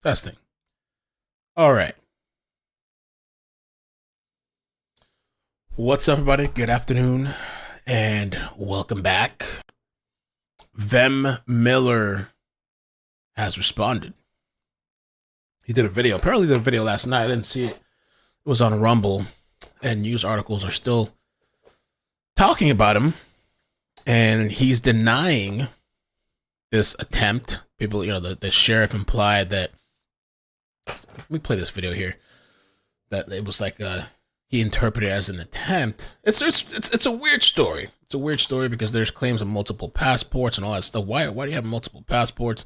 Testing. All right. What's up, everybody? Good afternoon, and welcome back. Vem Miller has responded. He did a video. Apparently, did a video last night. I didn't see it. It was on Rumble, and news articles are still talking about him, and he's denying this attempt. People, the sheriff implied that. Let me play this video here. That it was like he interpreted it as an attempt. It's a weird story. It's a weird story because there's claims of multiple passports and all that stuff. Why do you have multiple passports?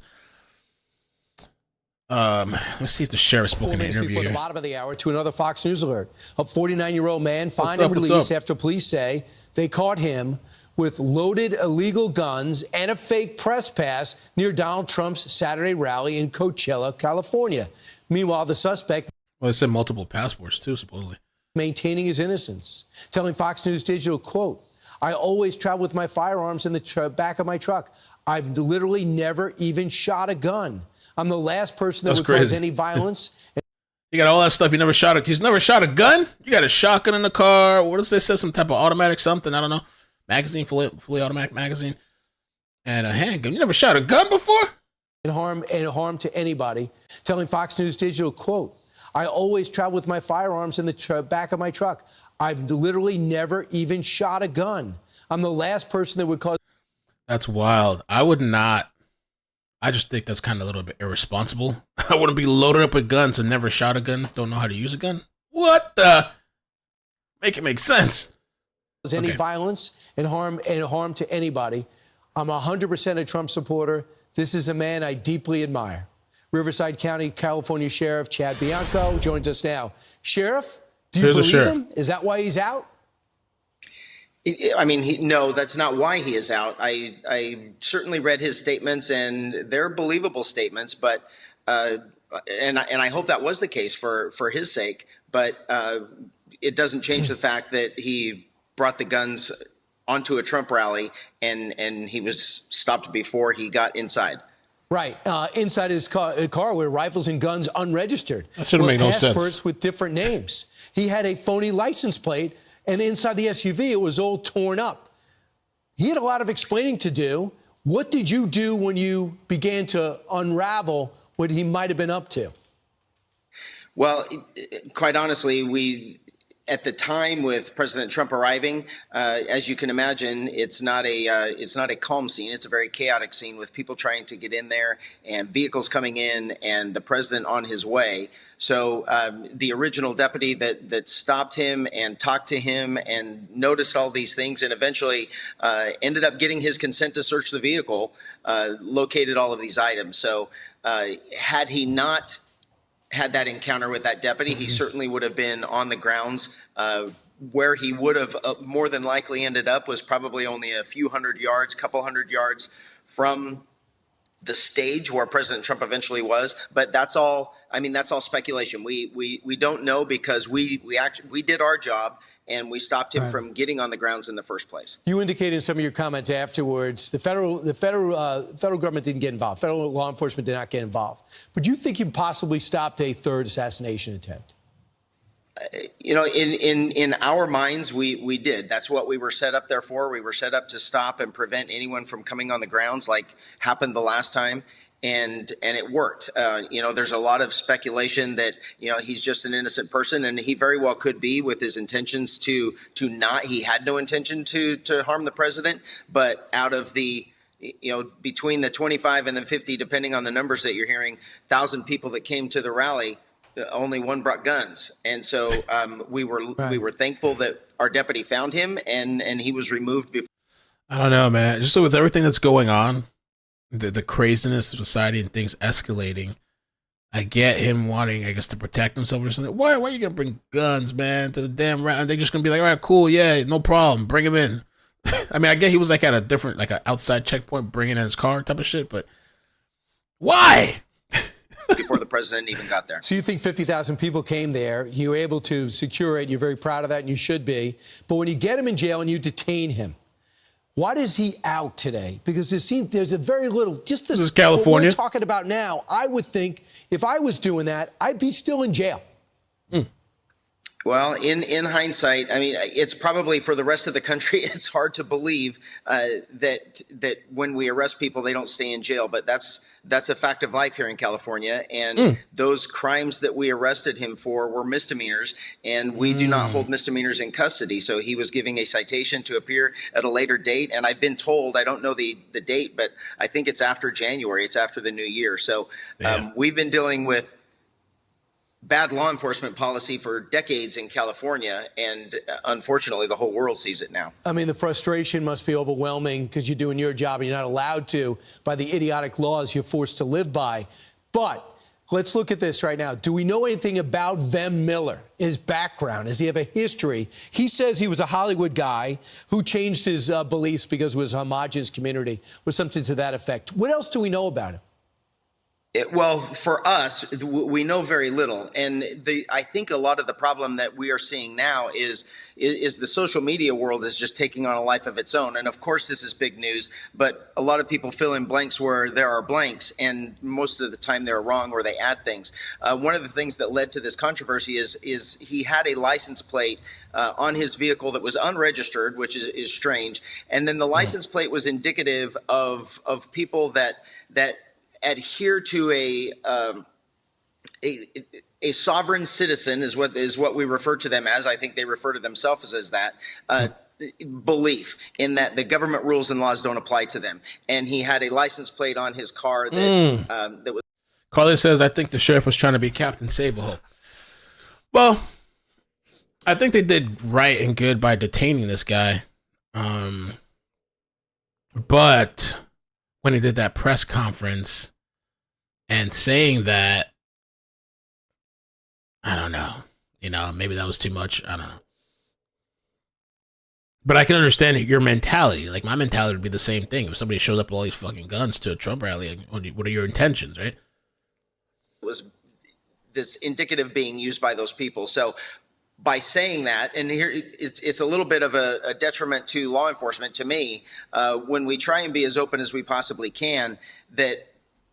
Let's see if the sheriff spoke in an interview before here. The bottom of the hour to another Fox News alert. A 49-year-old man fined and released after police say they caught him with loaded illegal guns and a fake press pass near Donald Trump's Saturday rally in Coachella, California. Meanwhile, the suspect... Well, it said multiple passports, too, supposedly. ...maintaining his innocence, telling Fox News Digital, quote, "I always travel with my firearms in the back of my truck. I've literally never even shot a gun. I'm the last person that would cause any violence." You got all that stuff. He's never shot a gun? You got a shotgun in the car. What does they say? Some type of automatic something. I don't know. Magazine, fully automatic magazine. And a handgun. You never shot a gun before? And harm to anybody. Telling Fox News Digital, quote, "I always travel with my firearms in the back of my truck. I've literally never even shot a gun. I'm the last person that would cause..." That's wild. I would not. I just think that's kind of a little bit irresponsible. I wouldn't be loaded up with guns and never shot a gun. Don't know how to use a gun. What the? Make it make sense. Any violence and harm to anybody. I'm 100% a Trump supporter. This is a man I deeply admire. Riverside County, California Sheriff Chad Bianco joins us now. Sheriff, do you believe him? Is that why he's out? I mean, no, that's not why he is out. I certainly read his statements, and they're believable statements. But and I hope that was the case for his sake. But it doesn't change the fact that he brought the guns onto a Trump rally, and he was stopped before he got inside. Right. Inside his car were rifles and guns unregistered. That should have made no sense. Passports with different names. He had a phony license plate, and inside the SUV, it was all torn up. He had a lot of explaining to do. What did you do when you began to unravel what he might have been up to? Well, quite honestly, at the time with President Trump arriving, as you can imagine, it's not a calm scene. It's a very chaotic scene with people trying to get in there and vehicles coming in and the president on his way. So the original deputy that stopped him and talked to him and noticed all these things and eventually ended up getting his consent to search the vehicle, located all of these items. So had he not had that encounter with that deputy, he certainly would have been on the grounds. Where he would have more than likely ended up was probably only a few couple hundred yards from the stage where President Trump eventually was. But that's all. I mean, that's all speculation. We don't know because we did our job and we stopped him from getting on the grounds in the first place. You indicated in some of your comments afterwards the federal government didn't get involved. Federal law enforcement did not get involved. But you think you possibly stopped a third assassination attempt? In our minds, we did. That's what we were set up there for. We were set up to stop and prevent anyone from coming on the grounds like happened the last time. And it worked. There's a lot of speculation that, he's just an innocent person, and he very well could be with his intentions to not. He had no intention to harm the president. But out of the, between the 25 and the 50, depending on the numbers that you're hearing, 1,000 people that came to the rally, only one brought guns. And so we were thankful that our deputy found him and he was removed before. I don't know, man. Just with everything that's going on, the craziness of society and things escalating, I get him wanting, I guess, to protect himself or something. Why are you going to bring guns, man, to the damn round? They're just going to be like, all right, cool, yeah, no problem, bring him in. I mean, I get he was like at a different, like an outside checkpoint, bringing in his car type of shit, but why? Before the president even got there. So you think 50,000 people came there, you were able to secure it, you're very proud of that, and you should be. But when you get him in jail and you detain him, Why is he out today? Because it seems there's a very little, just this is California. what we're talking about now. I would think if I was doing that, I'd be still in jail. Well, in hindsight, I mean, it's probably for the rest of the country, it's hard to believe that when we arrest people, they don't stay in jail. But that's a fact of life here in California. And those crimes that we arrested him for were misdemeanors, and we do not hold misdemeanors in custody. So he was giving a citation to appear at a later date. And I've been told, I don't know the date, but I think it's after January. It's after the new year. So we've been dealing with bad law enforcement policy for decades in California, and unfortunately, the whole world sees it now. I mean, the frustration must be overwhelming because you're doing your job and you're not allowed to by the idiotic laws you're forced to live by. But let's look at this right now. Do we know anything about Vem Miller, his background? Does he have a history? He says he was a Hollywood guy who changed his beliefs because it was a homogenous community or something to that effect. What else do we know about him? Well, for us, we know very little, and I think a lot of the problem that we are seeing now is the social media world is just taking on a life of its own. And of course, this is big news, but a lot of people fill in blanks where there are blanks, and most of the time they're wrong or they add things. One of the things that led to this controversy is he had a license plate on his vehicle that was unregistered, which is strange, and then the license plate was indicative of people that adhere to a sovereign citizen is what we refer to them as. I think they refer to themselves as that belief in that the government rules and laws don't apply to them. And he had a license plate on his car that was. Carly says, I think the sheriff was trying to be Captain Save-A-Hole. Well, I think they did right and good by detaining this guy. But when he did that press conference and saying that, I don't know, maybe that was too much. I don't know. But I can understand your mentality. Like, my mentality would be the same thing. If somebody shows up with all these fucking guns to a Trump rally, like, what are your intentions, right? Was this indicative being used by those people. So by saying that, and here it's a little bit of a detriment to law enforcement, to me, when we try and be as open as we possibly can,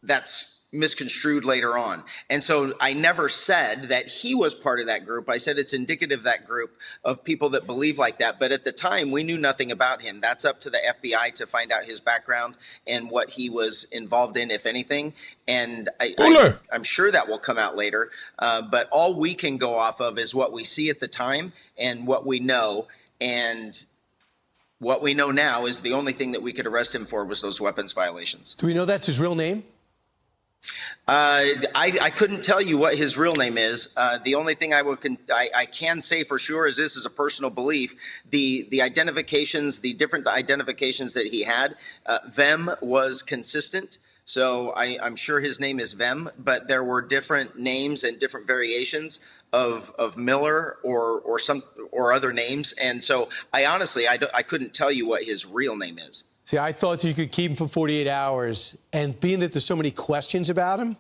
that's misconstrued later on. And so I never said that he was part of that group. I said it's indicative of that group of people that believe like that. But at the time, we knew nothing about him. That's up to the FBI to find out his background and what he was involved in, if anything. And I'm sure that will come out later. But all we can go off of is what we see at the time and what we know. And what we know now is the only thing that we could arrest him for was those weapons violations. Do we know that's his real name? I couldn't tell you what his real name is. The only thing I can say for sure is this is a personal belief. The identifications, the different identifications that he had, Vem was consistent. So I'm sure his name is Vem, but there were different names and different variations of Miller or other names. And so I honestly couldn't tell you what his real name is. See, I thought that you could keep him for 48 hours, and being that there's so many questions about him,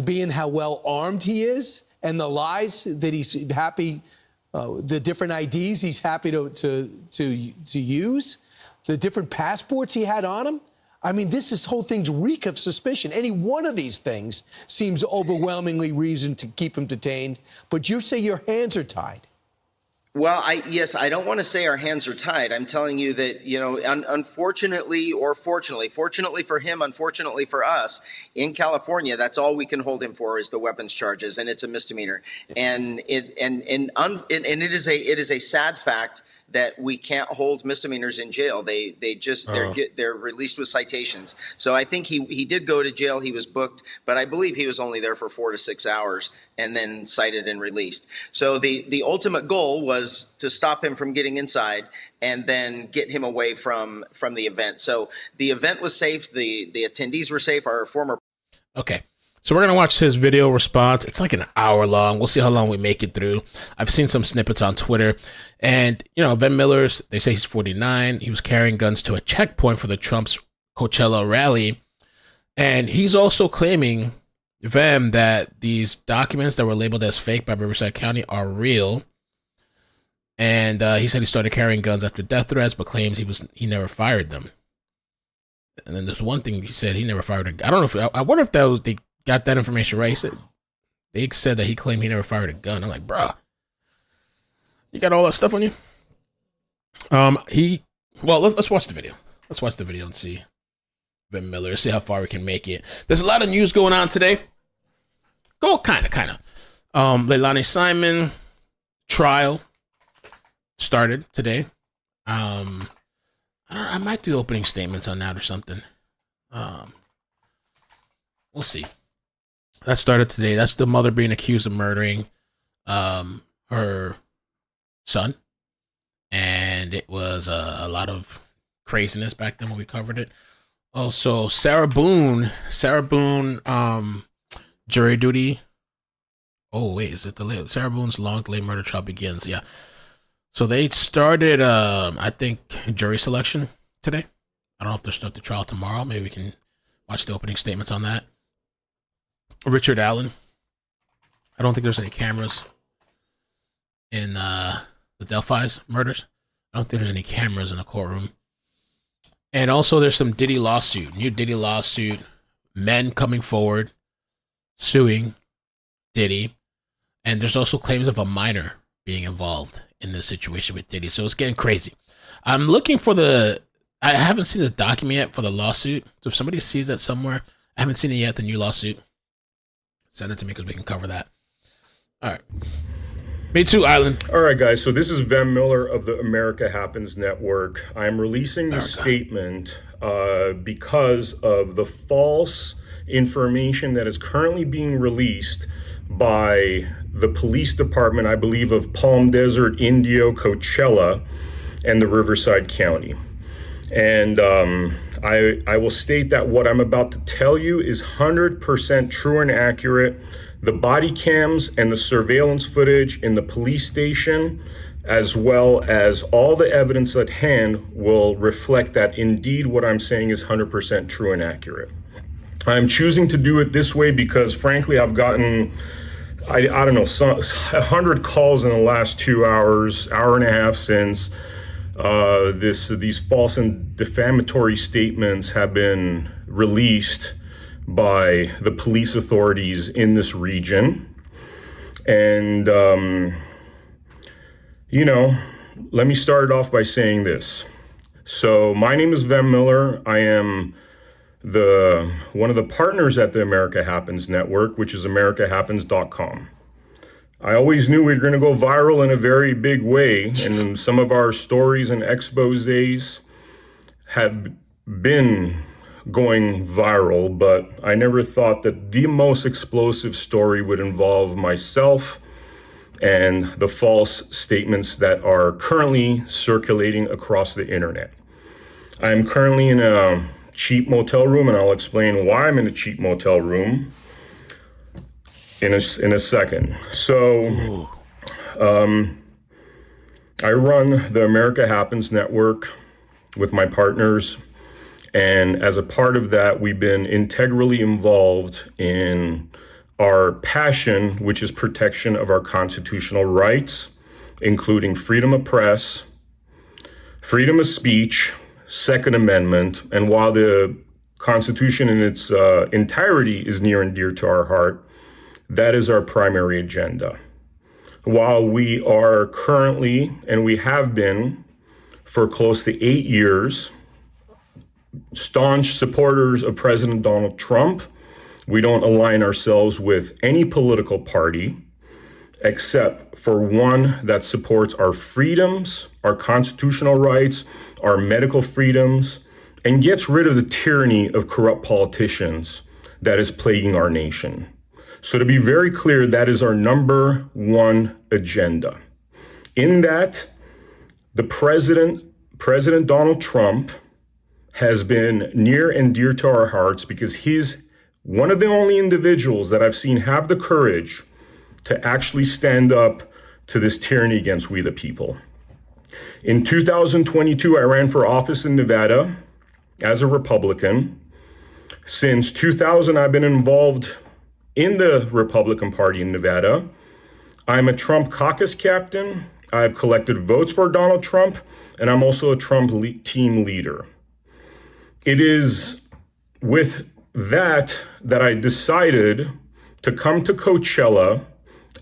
being how well armed he is, and the lies that he's happy, the different IDs he's happy to use, the different passports he had on him. I mean, this whole thing's reek of suspicion. Any one of these things seems overwhelmingly reason to keep him detained, but you say your hands are tied. Well, I don't want to say our hands are tied. I'm telling you that, unfortunately or fortunately for him, unfortunately for us, in California, that's all we can hold him for is the weapons charges, and it's a misdemeanor. And it is a sad fact that we can't hold misdemeanors in jail. They're released with citations. So I think he did go to jail. He was booked, but I believe he was only there for 4 to 6 hours and then cited and released. So the ultimate goal was to stop him from getting inside and then get him away from the event. So the event was safe. The attendees were safe. Our former. Okay. So we're going to watch his video response. It's like an hour long. We'll see how long we make it through. I've seen some snippets on Twitter. And, Vem Miller's, they say he's 49. He was carrying guns to a checkpoint for the Trump's Coachella rally. And he's also claiming, Vem, that these documents that were labeled as fake by Riverside County are real. And he said he started carrying guns after death threats, but claims he never fired them. And then there's one thing he said he never fired a. I don't know if I wonder if that was they got that information right. They said that he claimed he never fired a gun. I'm like, bruh, you got all that stuff on you. Let's watch the video. Let's watch the video and see Vem Miller. See how far we can make it. There's a lot of news going on today. Kind of. Leilani Simon trial started today. I might do opening statements on that or something. We'll see. That started today. That's the mother being accused of murdering her son. And it was a lot of craziness back then when we covered it. Also, Sarah Boone, jury duty. Oh, wait, is it the Sarah Boone's long delayed murder trial begins? Yeah. So they started, I think, jury selection today. I don't know if they'll start the trial tomorrow. Maybe we can watch the opening statements on that. Richard Allen. I don't think there's any cameras in the Delphi's murders. I don't think there's any cameras in the courtroom. And also there's some Diddy lawsuit, new Diddy lawsuit, men coming forward, suing Diddy. And there's also claims of a minor being involved in this situation with Diddy. So it's getting crazy. I'm looking for I haven't seen the document yet for the lawsuit. So if somebody sees that somewhere, I haven't seen it yet, the new lawsuit. Send it to me because we can cover that. All right. Me too, Island. All right, guys. So this is Vem Miller of the America Happens Network. I'm releasing this statement because of the false information that is currently being released by the police department, I believe, of Palm Desert, Indio, Coachella, and the Riverside County. And I will state that what I'm about to tell you is 100% true and accurate. The body cams and the surveillance footage in the police station, as well as all the evidence at hand, will reflect that indeed what I'm saying is 100% true and accurate. I'm choosing to do it this way because, frankly, I've gotten, I don't know, 100 calls in the last 2 hours, hour and a half since these false and defamatory statements have been released by the police authorities in this region. And, let me start it off by saying this. So my name is Vem Miller. I am one of the partners at the America Happens Network, which is americahappens.com. I always knew we were going to go viral in a very big way, and some of our stories and exposés have been going viral, but I never thought that the most explosive story would involve myself and the false statements that are currently circulating across the internet. I'm currently in a cheap motel room, and I'll explain why I'm in a cheap motel room in a second. So I run the America Happens Network with my partners. And as a part of that, we've been integrally involved in our passion, which is protection of our constitutional rights, including freedom of press, freedom of speech, Second Amendment. And while the Constitution in its entirety is near and dear to our heart, that is our primary agenda. While we are currently, and we have been for close to 8 years, staunch supporters of President Donald Trump, we don't align ourselves with any political party except for one that supports our freedoms, our constitutional rights, our medical freedoms, and gets rid of the tyranny of corrupt politicians that is plaguing our nation. So to be very clear, that is our number one agenda. In that, the President Donald Trump has been near and dear to our hearts because he's one of the only individuals that I've seen have the courage to actually stand up to this tyranny against we the people. In 2022, I ran for office in Nevada as a Republican. Since 2000, I've been involved in the Republican Party in Nevada. I'm a Trump caucus captain. I've collected votes for Donald Trump, and I'm also a Trump team leader. It is with that I decided to come to Coachella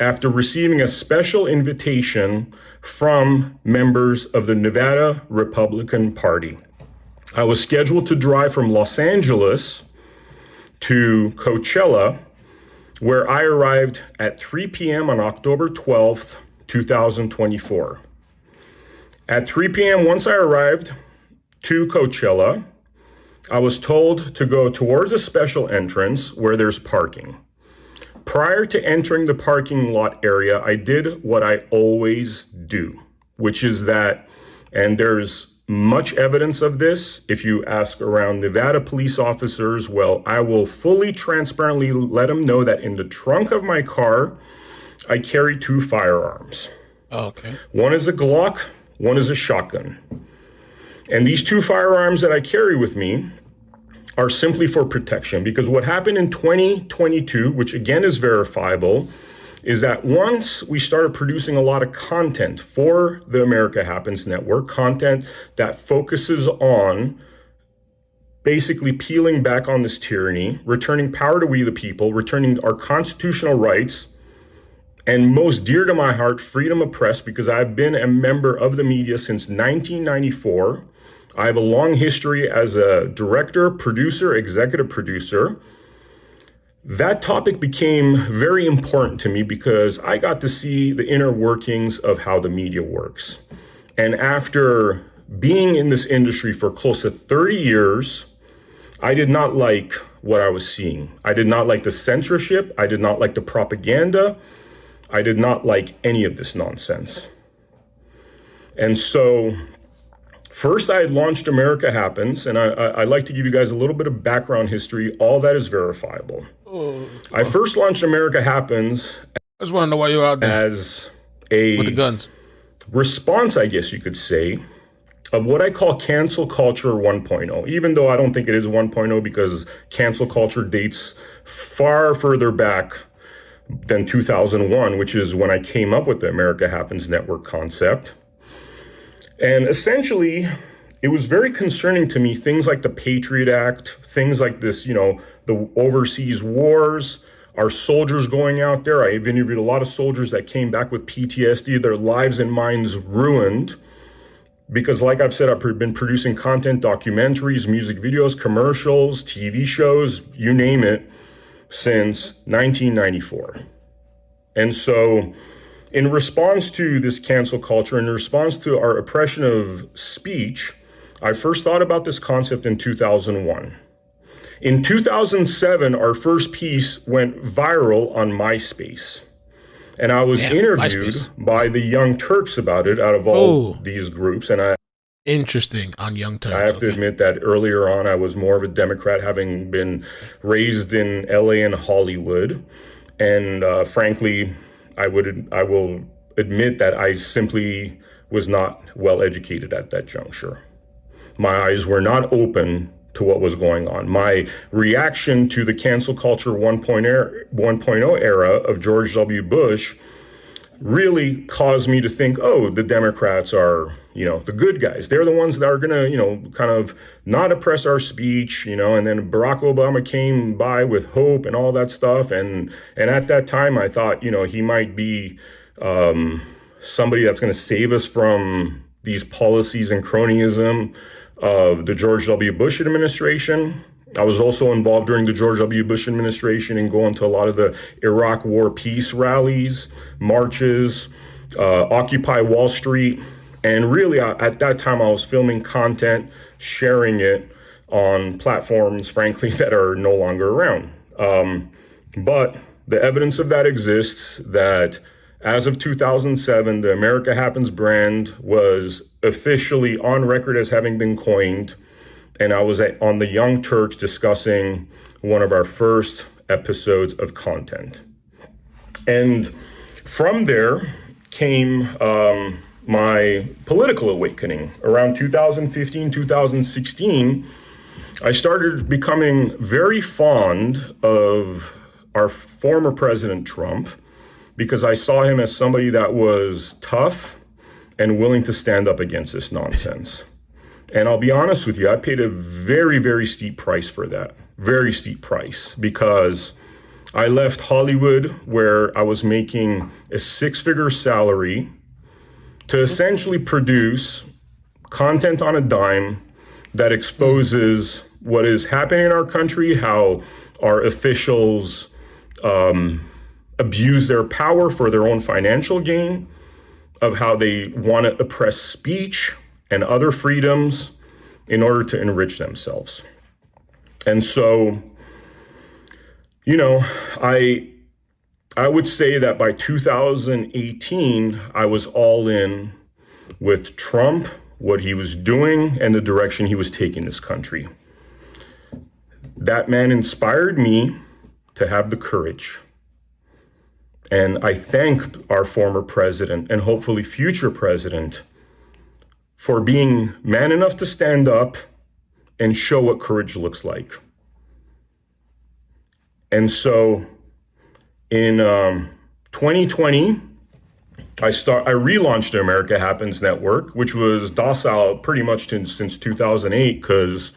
after receiving a special invitation from members of the Nevada Republican Party. I was scheduled to drive from Los Angeles to Coachella, where I arrived at 3 p.m. on October 12th, 2024. At 3 p.m., once I arrived to Coachella, I was told to go towards a special entrance where there's parking. Prior to entering the parking lot area, I did what I always do, which is that, and there's much evidence of this, if you ask around Nevada police officers, well, I will fully transparently let them know that in the trunk of my car, I carry 2 firearms. Okay. One is a Glock, one is a shotgun. And these 2 firearms that I carry with me are simply for protection, because what happened in 2022, which again is verifiable, is that once we started producing a lot of content for the America Happens Network, content that focuses on basically peeling back on this tyranny, returning power to we the people, returning our constitutional rights, and most dear to my heart, freedom of press, because I've been a member of the media since 1994. I have a long history as a director, producer, executive producer. That topic became very important to me because I got to see the inner workings of how the media works. And after being in this industry for close to 30 years, I did not like what I was seeing. I did not like the censorship. I did not like the propaganda. I did not like any of this nonsense. And so first, I had launched America Happens, and I like to give you guys a little bit of background history. All that is verifiable. I first launched America Happens I just want to know why you're out there as a with the guns. response, I guess you could say, of what I call cancel culture 1.0, even though I don't think it is 1.0 because cancel culture dates far further back than 2001, which is when I came up with the America Happens Network concept. And essentially, it was very concerning to me, things like the Patriot Act, things like this, the overseas wars, our soldiers going out there. I even interviewed a lot of soldiers that came back with PTSD, their lives and minds ruined. Because like I've said, I've been producing content, documentaries, music videos, commercials, TV shows, you name it, since 1994. And so in response to this cancel culture, in response to our oppression of speech, I first thought about this concept in 2001. In 2007, our first piece went viral on MySpace. And I was interviewed by the Young Turks about it out of all these groups. And Interesting, on Young Turks. I have to admit that earlier on, I was more of a Democrat, having been raised in LA and Hollywood. And frankly, I will admit that I simply was not well educated at that juncture. My eyes were not open to what was going on. My reaction to the cancel culture 1.0 era of George W. Bush really caused me to think, the Democrats are, the good guys. They're the ones that are going to, kind of not oppress our speech, and then Barack Obama came by with hope and all that stuff. And at that time, I thought, he might be somebody that's going to save us from these policies and cronyism of the George W. Bush administration. I was also involved during the George W. Bush administration in going to a lot of the Iraq War peace rallies, marches, Occupy Wall Street. And really, at that time, I was filming content, sharing it on platforms, frankly, that are no longer around. But the evidence of that exists, that as of 2007, the America Happens brand was officially on record as having been coined. And I was on the Young Turks discussing one of our first episodes of content. And from there came my political awakening. Around 2015, 2016, I started becoming very fond of our former President Trump, because I saw him as somebody that was tough, and willing to stand up against this nonsense. And I'll be honest with you, I paid a very, very steep price for that. Very steep price, because I left Hollywood, where I was making a 6-figure salary, to essentially produce content on a dime that exposes what is happening in our country, how our officials abuse their power for their own financial gain, of how they want to oppress speech and other freedoms in order to enrich themselves. And so, you know, I would say that by 2018, I was all in with Trump, what he was doing, and the direction he was taking this country. That man inspired me to have the courage. And I thank our former president, and hopefully future president, for being man enough to stand up and show what courage looks like. And so in 2020, I relaunched the America Happens Network, which was docile pretty much since 2008, because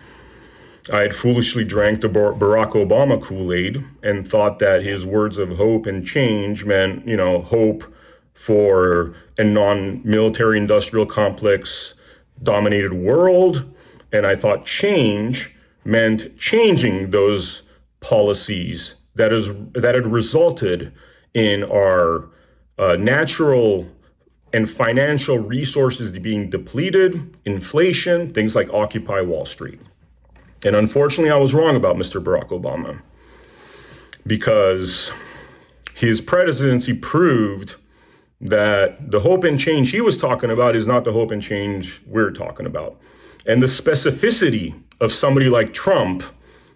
I had foolishly drank the Barack Obama Kool-Aid and thought that his words of hope and change meant, you know, hope for a non-military industrial complex dominated world. And I thought change meant changing those policies that had resulted in our natural and financial resources being depleted, inflation, things like Occupy Wall Street. And unfortunately, I was wrong about Mr. Barack Obama, because his presidency proved that the hope and change he was talking about is not the hope and change we're talking about. And the specificity of somebody like Trump,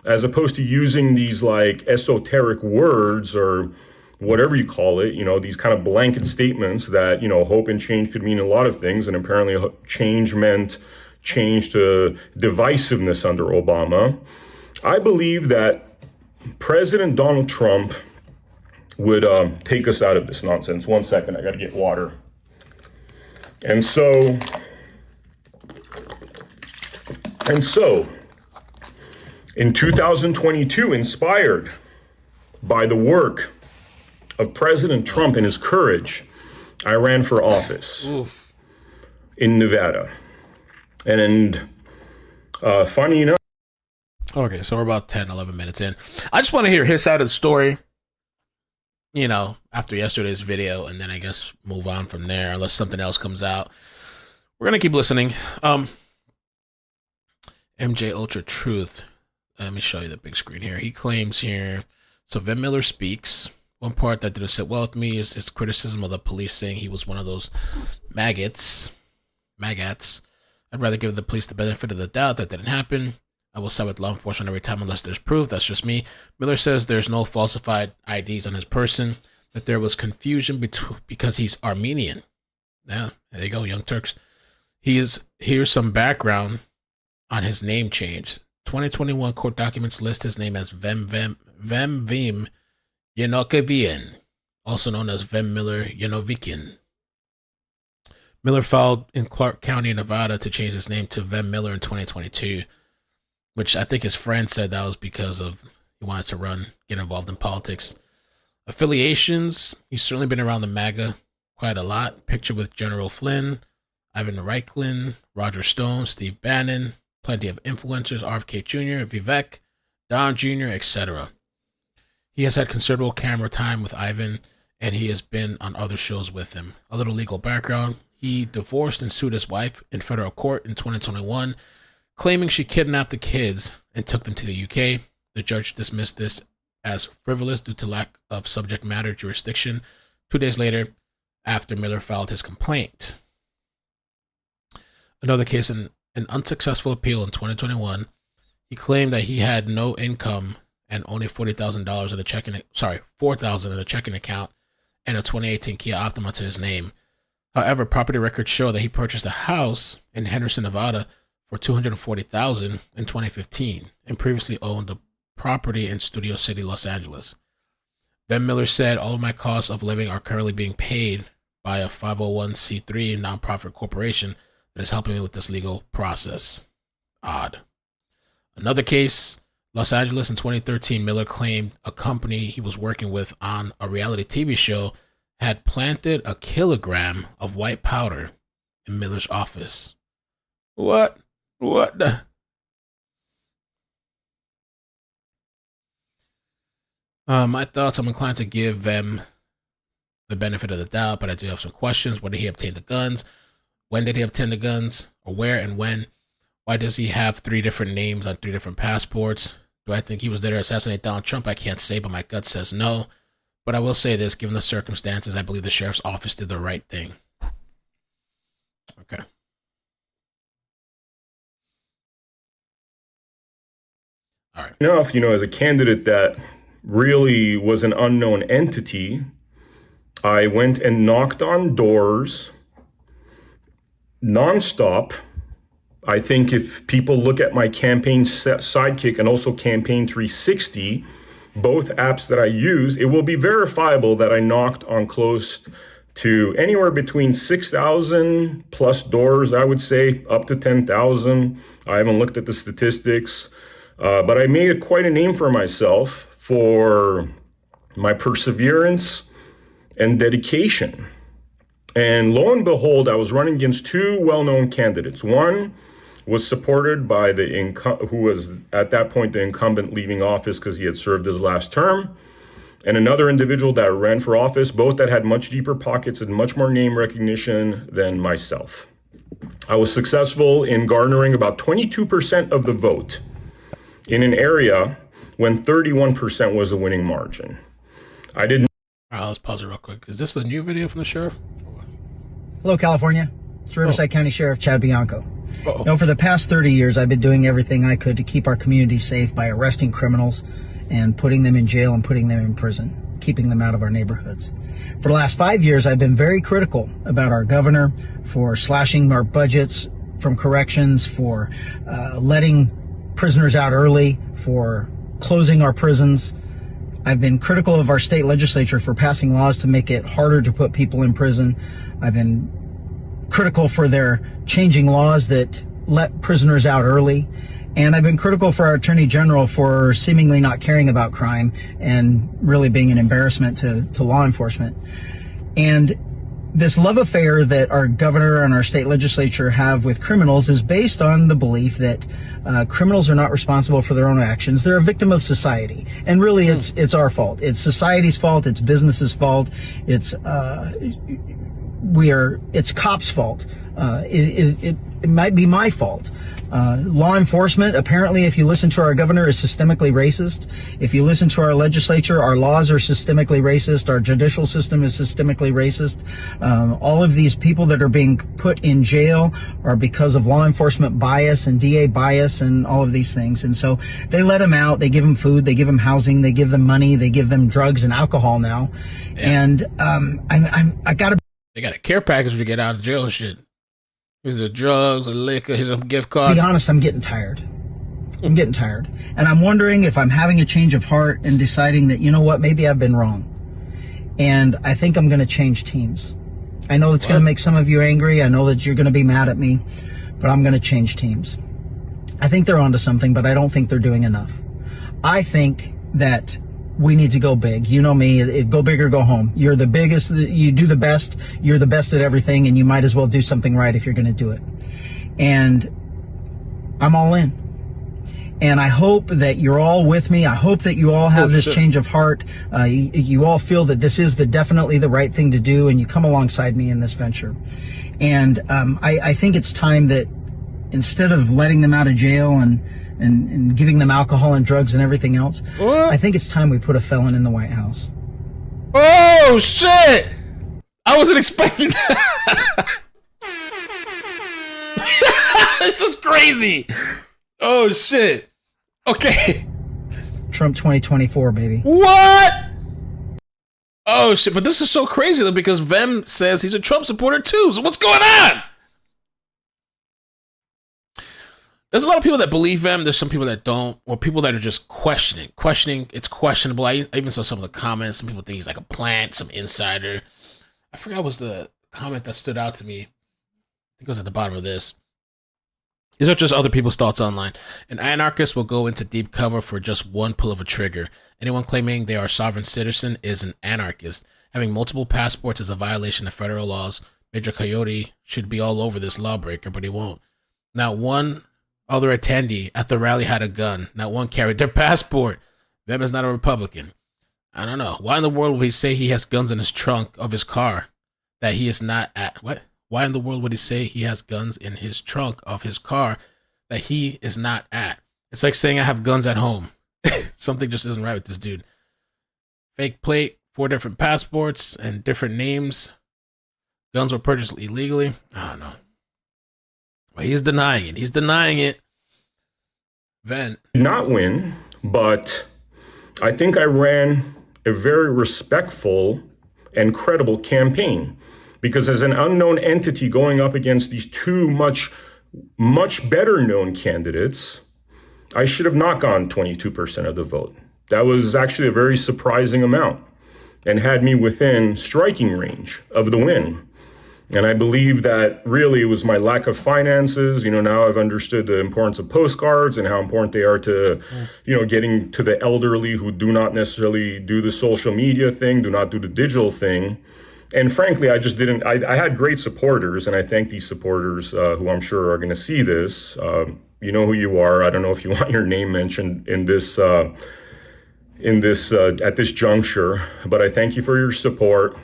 as opposed to using these like esoteric words or whatever you call it, you know, these kind of blanket statements that, you know, hope and change could mean a lot of things. And apparently change meant change to divisiveness under Obama. I believe that President Donald Trump would take us out of this nonsense. 1 second, I got to get water. And so, in 2022, inspired by the work of President Trump and his courage, I ran for office in Nevada. And funny enough. Okay, so we're about 10, 11 minutes in. I just want to hear his side of the story, you know, after yesterday's video, and then I guess move on from there, unless something else comes out. We're going to keep listening. MJ Ultra Truth. Let me show you the big screen here. He claims here, so Vem Miller speaks. One part that didn't sit well with me is his criticism of the police, saying he was one of those maggots. I'd rather give the police the benefit of the doubt that didn't happen. I will side with law enforcement every time unless there's proof. That's just me. Miller says there's no falsified IDs on his person, that there was confusion because he's Armenian. Yeah, there you go, Young Turks. Here's some background on his name change. 2021 court documents list his name as Vem Yanokovian, also known as Vem Miller Yanovikian. Miller filed in Clark County, Nevada, to change his name to Vem Miller in 2022, which I think his friend said that was because of he wanted to get involved in politics. Affiliations, he's certainly been around the MAGA quite a lot. Picture with General Flynn, Ivan Reiklin, Roger Stone, Steve Bannon, plenty of influencers, RFK Jr., Vivek, Don Jr., etc. He has had considerable camera time with Ivan, and he has been on other shows with him. A little legal background. He divorced and sued his wife in federal court in 2021, claiming she kidnapped the kids and took them to the UK. The judge dismissed this as frivolous due to lack of subject matter jurisdiction 2 days later after Miller filed his complaint. Another case, an unsuccessful appeal in 2021. He claimed that he had no income and only $40,000 in a $4,000 in a checking account and a 2018 Kia Optima to his name. However, property records show that he purchased a house in Henderson, Nevada for $240,000 in 2015 and previously owned a property in Studio City, Los Angeles. Ben Miller said, all of my costs of living are currently being paid by a 501c3 nonprofit corporation that is helping me with this legal process. Odd. Another case, Los Angeles in 2013, Miller claimed a company he was working with on a reality TV show had planted a kilogram of white powder in Miller's office. What? What the? My thoughts, I'm inclined to give them the benefit of the doubt, but I do have some questions. Where did he obtain the guns? When did he obtain the guns? Or where and when? Why does he have 3 different names on 3 different passports? Do I think he was there to assassinate Donald Trump? I can't say, but my gut says no. But I will say this, given the circumstances, I believe the sheriff's office did the right thing. Okay. All right. Enough, as a candidate that really was an unknown entity, I went and knocked on doors nonstop. I think if people look at my campaign sidekick and also campaign 360, both apps that I use, it will be verifiable that I knocked on close to anywhere between 6,000 plus doors, I would say, up to 10,000. I haven't looked at the statistics, but I made quite a name for myself for my perseverance and dedication. And lo and behold, I was running against 2 well-known candidates. One was supported by who was at that point the incumbent leaving office because he had served his last term, and another individual that ran for office, both that had much deeper pockets and much more name recognition than myself. I was successful in garnering about 22% of the vote in an area when 31% was the winning margin. I didn't. All right, let's pause it real quick. Is this a new video from the sheriff? Hello, California. It's Riverside County Sheriff Chad Bianco. Uh-oh. For the past 30 years, I've been doing everything I could to keep our community safe by arresting criminals and putting them in jail and putting them in prison, keeping them out of our neighborhoods. For the last 5 years, I've been very critical about our governor for slashing our budgets from corrections, for letting prisoners out early, for closing our prisons. I've been critical of our state legislature for passing laws to make it harder to put people in prison. I've been critical for their changing laws that let prisoners out early. And I've been critical for our Attorney General for seemingly not caring about crime and really being an embarrassment to law enforcement. And this love affair that our governor and our state legislature have with criminals is based on the belief that criminals are not responsible for their own actions. They're a victim of society. And really, it's our fault. It's society's fault. It's business's fault. It's cops' fault. It might be my fault. Law enforcement, apparently, if you listen to our governor, is systemically racist. If you listen to our legislature, our laws are systemically racist. Our judicial system is systemically racist. All of these people that are being put in jail are because of law enforcement bias and DA bias and all of these things. And so they let them out. They give them food. They give them housing. They give them money. They give them drugs and alcohol now. Yeah. And I gotta. They got a care package to get out of jail and shit. Here's the drugs, the liquor, here's some gift cards. To be honest, I'm getting tired. I'm getting tired. And I'm wondering if I'm having a change of heart and deciding that, you know what, maybe I've been wrong. And I think I'm going to change teams. I know it's going to make some of you angry. I know that you're going to be mad at me, but I'm going to change teams. I think they're onto something, but I don't think they're doing enough. I think that we need to go big. You know me, go big or go home. You're the biggest, you do the best, you're the best at everything, and you might as well do something right if you're going to do it. And I'm all in. And I hope that you're all with me. I hope that you all have this change of heart. You all feel that this is definitely the right thing to do, and you come alongside me in this venture. And I think it's time that instead of letting them out of jail and giving them alcohol and drugs and everything else, I think it's time we put a felon in the White House. Oh, shit! I wasn't expecting that. This is crazy. Oh, shit. Okay. Trump 2024, baby. What? Oh, shit. But this is so crazy, though, because Vem says he's a Trump supporter, too. So what's going on? There's a lot of people that believe him. There's some people that don't, or people that are just questioning. Questioning, it's questionable. I even saw some of the comments. Some people think he's like a plant, some insider. I forgot what was the comment that stood out to me. I think it was at the bottom of this. These are just other people's thoughts online. An anarchist will go into deep cover for just one pull of a trigger. Anyone claiming they are a sovereign citizen is an anarchist. Having multiple passports is a violation of federal laws. Major Coyote should be all over this lawbreaker, but he won't. Not one other attendee at the rally had a gun. Not one carried their passport. Vem is not a Republican. I don't know. Why in the world would he say he has guns in his trunk of his car that he is not at? What? Why in the world would he say he has guns in his trunk of his car that he is not at? It's like saying I have guns at home. Something just isn't right with this dude. Fake plate, 4 different passports, and different names. Guns were purchased illegally. I don't know. Well, he's denying it. He's denying it. Vent. Not win, but I think I ran a very respectful and credible campaign. Because as an unknown entity going up against these two much better known candidates, I should have not gone 22% of the vote. That was actually a very surprising amount and had me within striking range of the win. And I believe that really it was my lack of finances. Now I've understood the importance of postcards and how important they are to, getting to the elderly who do not necessarily do the social media thing, do not do the digital thing. And frankly, I just didn't. I had great supporters, and I thank these supporters who I'm sure are going to see this. You know who you are. I don't know if you want your name mentioned in this at this juncture, but I thank you for your support.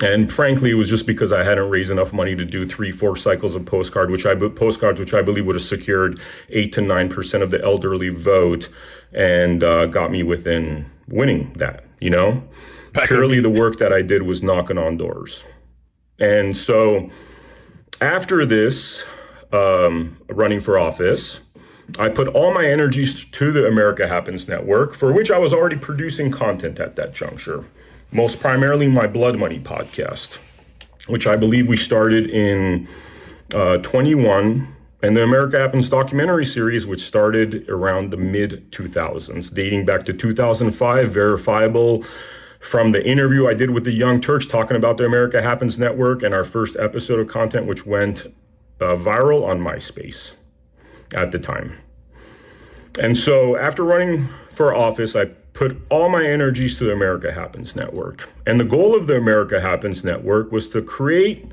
And frankly, it was just because I hadn't raised enough money to do 3-4 cycles of postcards, which I believe would have secured 8 to 9% of the elderly vote, and got me within winning that. Purely the work that I did was knocking on doors. And so after this, running for office, I put all my energies to the America Happens Network, for which I was already producing content at that juncture, most primarily my Blood Money podcast, which I believe we started in 21, and the America Happens documentary series, which started around the mid-2000s, dating back to 2005, verifiable from the interview I did with the Young Turks talking about the America Happens Network and our first episode of content, which went viral on MySpace at the time. And so after running for office, I put all my energies to the America Happens Network. And the goal of the America Happens Network was to create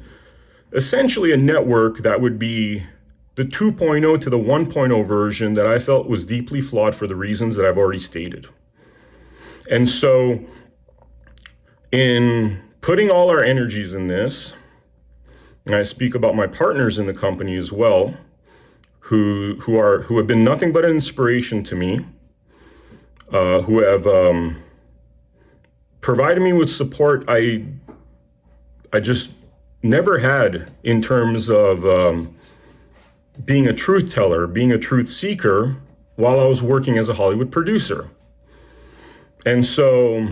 essentially a network that would be the 2.0 to the 1.0 version that I felt was deeply flawed for the reasons that I've already stated. And so in putting all our energies in this, and I speak about my partners in the company as well, who have been nothing but an inspiration to me, who have provided me with support I just never had in terms of being a truth teller, being a truth seeker while I was working as a Hollywood producer. And so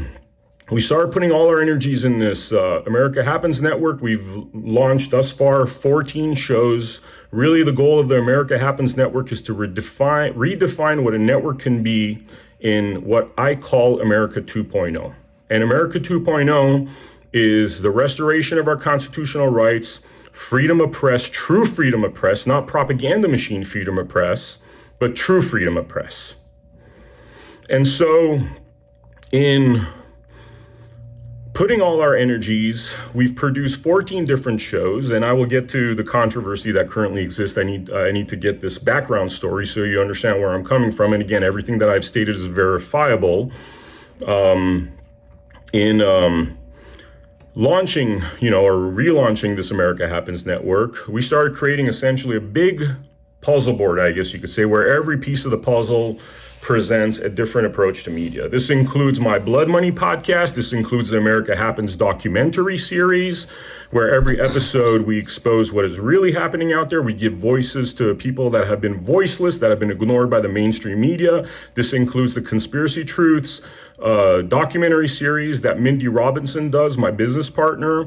we started putting all our energies in this America Happens Network. We've launched thus far 14 shows. Really, the goal of the America Happens Network is to redefine what a network can be in what I call America 2.0. And America 2.0 is the restoration of our constitutional rights, freedom of press, true freedom of press, not propaganda machine freedom of press, but true freedom of press. And so in putting all our energies, we've produced 14 different shows, and I will get to the controversy that currently exists. I need to get this background story so you understand where I'm coming from. And again, everything that I've stated is verifiable. In launching, or relaunching this America Happens Network, we started creating essentially a big puzzle board, I guess you could say, where every piece of the puzzle presents a different approach to media. This includes my Blood Money podcast. This includes the America Happens documentary series, where every episode we expose what is really happening out there. We give voices to people that have been voiceless, that have been ignored by the mainstream media. This includes the Conspiracy Truths documentary series that Mindy Robinson does, my business partner.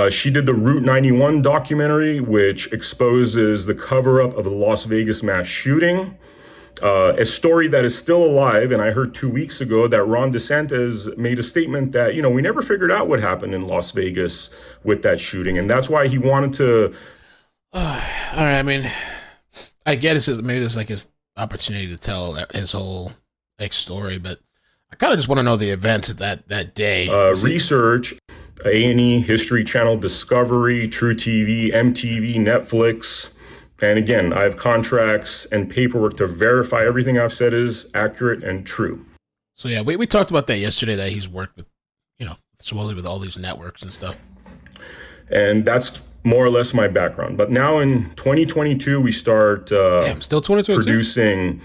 She did the Route 91 documentary, which exposes the cover-up of the Las Vegas mass shooting. A story that is still alive, and I heard 2 weeks ago that Ron DeSantis made a statement that, we never figured out what happened in Las Vegas with that shooting, and that's why he wanted to... All right, I mean, I get it. Maybe this is like his opportunity to tell his whole story, but I kind of just want to know the events of that day. Research, A&E, History Channel, Discovery, True TV, MTV, Netflix. And again, I have contracts and paperwork to verify everything I've said is accurate and true. So yeah, we talked about that yesterday, that he's worked with, supposedly with all these networks and stuff. And that's more or less my background. But now in 2022, we start still 2022? Producing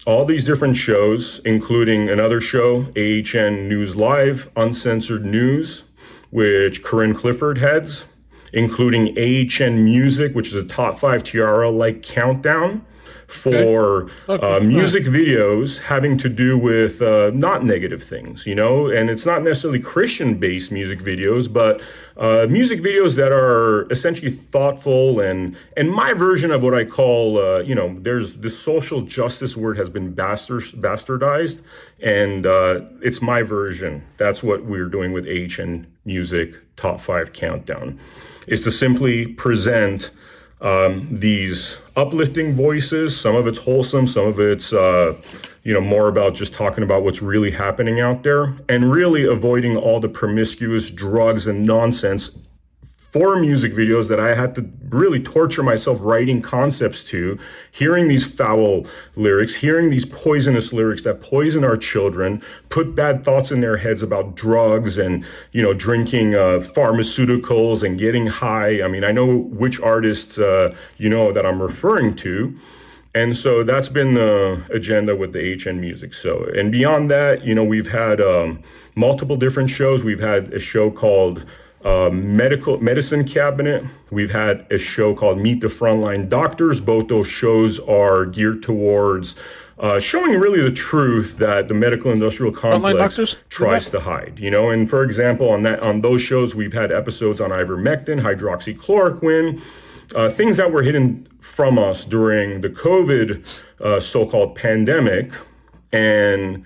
all these different shows, including another show, AHN News Live, Uncensored News, which Corinne Clifford heads, including AHN Music, which is a top 5 TRL-like countdown for music videos having to do with not negative things, and it's not necessarily Christian-based music videos, but music videos that are essentially thoughtful and my version of what I call, there's this social justice word has been bastardized, and it's my version. That's what we're doing with AHN Music Top 5 Countdown, is to simply present these uplifting voices. Some of it's wholesome, some of it's, more about just talking about what's really happening out there, and really avoiding all the promiscuous drugs and nonsense for music videos that I had to really torture myself writing concepts to, hearing these foul lyrics, hearing these poisonous lyrics that poison our children, put bad thoughts in their heads about drugs and, drinking pharmaceuticals and getting high. I mean, I know which artists, that I'm referring to. And so that's been the agenda with the HN Music. So, and beyond that, we've had multiple different shows. We've had a show called Medicine Cabinet. We've had a show called Meet the Frontline Doctors. Both those shows are geared towards showing really the truth that the medical industrial complex tries to hide. And for example, on those shows, we've had episodes on ivermectin, hydroxychloroquine, things that were hidden from us during the COVID so-called pandemic, and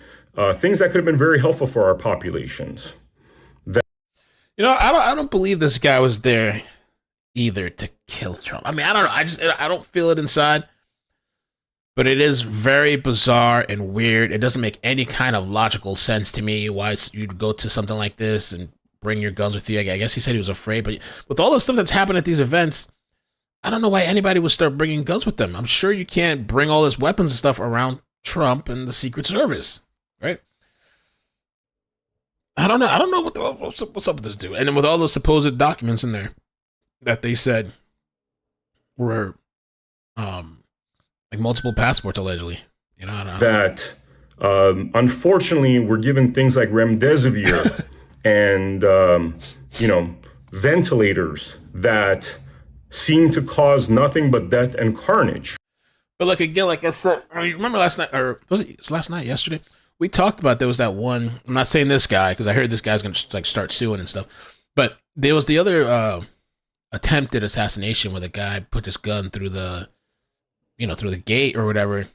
things that could have been very helpful for our populations. I don't believe this guy was there either to kill Trump. I mean, I don't know. I don't feel it inside, but it is very bizarre and weird. It doesn't make any kind of logical sense to me why you'd go to something like this and bring your guns with you. I guess he said he was afraid, but with all the stuff that's happened at these events, I don't know why anybody would start bringing guns with them. I'm sure you can't bring all this weapons and stuff around Trump and the Secret Service, right? I don't know what's up with this dude. And then with all those supposed documents in there that they said were like multiple passports allegedly, that unfortunately were given things like remdesivir and ventilators that seem to cause nothing but death and carnage. But again, like I said, remember last night, or was it last night, yesterday? We talked about there was that one. I'm not saying this guy because I heard this guy's going to start suing and stuff. But there was the other attempted assassination where the guy put his gun through the gate or whatever,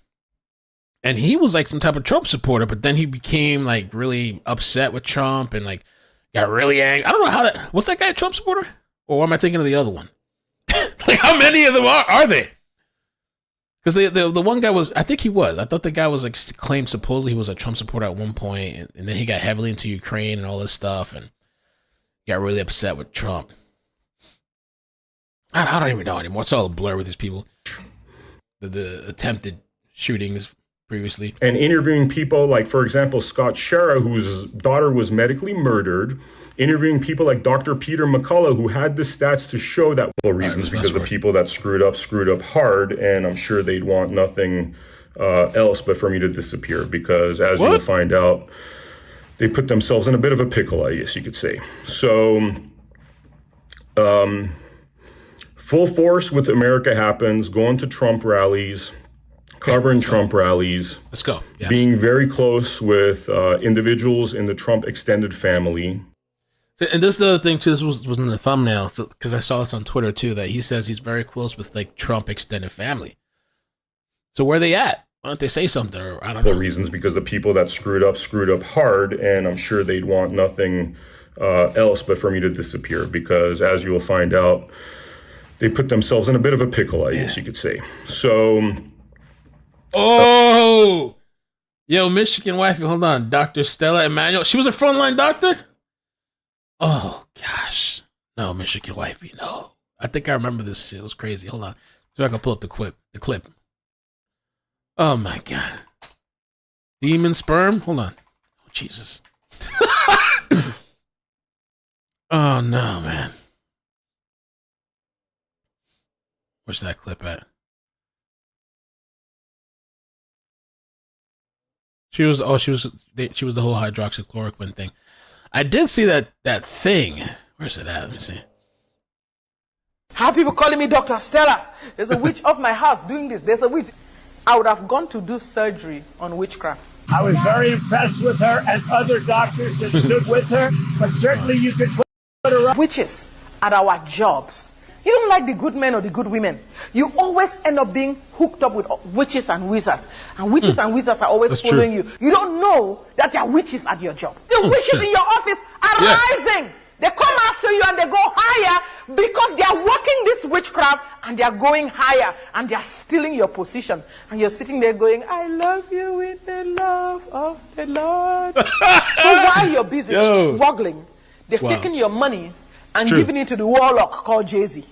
and he was like some type of Trump supporter. But then he became like really upset with Trump and like got really angry. I don't know how that was. That guy a Trump supporter, or am I thinking of the other one? Like how many of them are they? Because the one guy was, I think he was. I thought the guy was like claimed supposedly he was a Trump supporter at one point, and then he got heavily into Ukraine and all this stuff, and got really upset with Trump. I don't even know anymore. It's all a blur with these people. The attempted shootings previously, and interviewing people like, for example, Scott Schara, whose daughter was medically murdered. Interviewing people like Dr. Peter McCullough, who had the stats to show that reasons because the people that screwed up hard, and I'm sure they'd want nothing else but for me to disappear because, as you'll find out, they put themselves in a bit of a pickle, I guess you could say. So, full force with America Happens, going to Trump rallies, covering Trump rallies. Let's go. Yes. Being very close with individuals in the Trump extended family. And this is the other thing too. This was in the thumbnail because I saw this on Twitter too. That he says he's very close with like Trump extended family. So where are they at? Why don't they say something? Or I don't The know. reasons, because the people that screwed up hard, and I'm sure they'd want nothing else but for me to disappear, because as you will find out, they put themselves in a bit of a pickle, I guess you could say. So, Oh, yo, Michigan wifey, hold on. Dr. Stella Immanuel. She was a frontline doctor? Oh, gosh. No, Michigan wifey, no. I think I remember this shit. It was crazy. Hold on. So I can pull up the clip. Oh, my God. Demon sperm? Hold on. Oh, Jesus. Oh, no, man. Where's that clip at? She was the whole hydroxychloroquine thing. I did see that thing. Where's it at? Let me see. How people calling me Dr. Stella? There's a witch of my house doing this. There's a witch. I would have gone to do surgery on witchcraft. I was very impressed with her and other doctors that stood with her, but certainly you could put her up. Witches at our jobs. You don't like the good men or the good women. You always end up being hooked up with witches and wizards. And witches and wizards are always following you. You don't know that there are witches at your job. The witches in your office are rising. They come after you and they go higher because they are working this witchcraft and they are going higher and they are stealing your position. And you're sitting there going, I love you with the love of the Lord. So while you're busy struggling, they've taken your money and given it to the warlock called Jay-Z.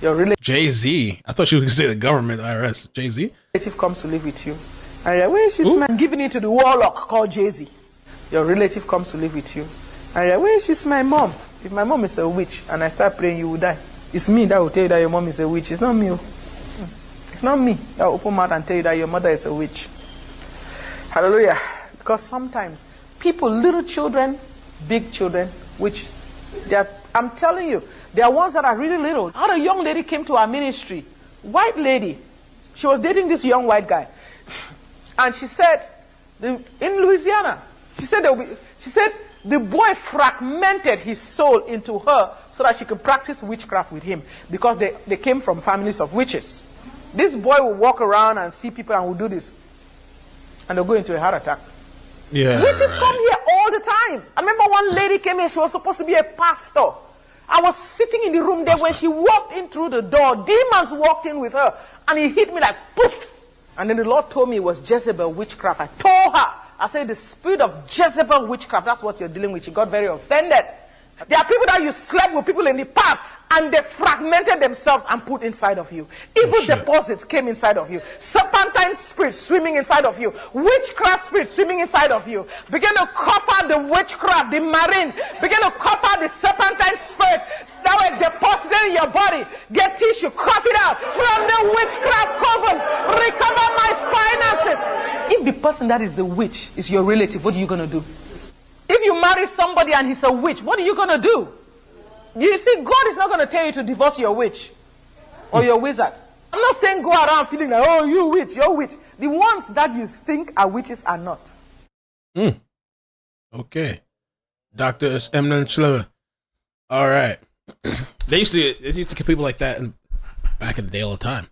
Your Jay-Z? I thought you would say the government, IRS. Jay-Z? relative comes to live with you. And you're like, where is she? Giving it to the warlock called Jay-Z. Your relative comes to live with you. And you're like, where is she? My mom. If my mom is a witch and I start praying, you will die. It's me that will tell you that your mom is a witch. It's not me. It's not me that will open mouth and tell you that your mother is a witch. Hallelujah. Because sometimes people, little children, big children, which I'm telling you, there are ones that are really little. How a young lady came to our ministry, white lady. She was dating this young white guy. And she said, in Louisiana, she said the boy fragmented his soul into her so that she could practice witchcraft with him because they came from families of witches. This boy will walk around and see people and will do this. And they'll go into a heart attack. Yeah. Witches come here all the time. I remember one lady came here, she was supposed to be a pastor. I was sitting in the room there when she walked in through the door. Demons walked in with her and he hit me like poof. And then the Lord told me it was Jezebel witchcraft. I told her, I said, the spirit of Jezebel witchcraft, that's what you're dealing with. She got very offended. There are people that you slept with people in the past and they fragmented themselves and put inside of you. Evil deposits came inside of you. Serpentine spirits swimming inside of you. Witchcraft spirits swimming inside of you. Begin to cover the witchcraft, the marine. Begin to cover the serpentine spirit that were deposited in your body. Get tissue, cough it out. From the witchcraft coven, recover my finances. If the person that is the witch is your relative, what are you going to do? If you marry somebody and he's a witch, what are you going to do? You see, God is not going to tell you to divorce your witch or your wizard. I'm not saying go around feeling like, oh, you witch, you're witch. The ones that you think are witches are not. Okay. Dr. Immanuel. All right. They used to get people like that back in the day all the time.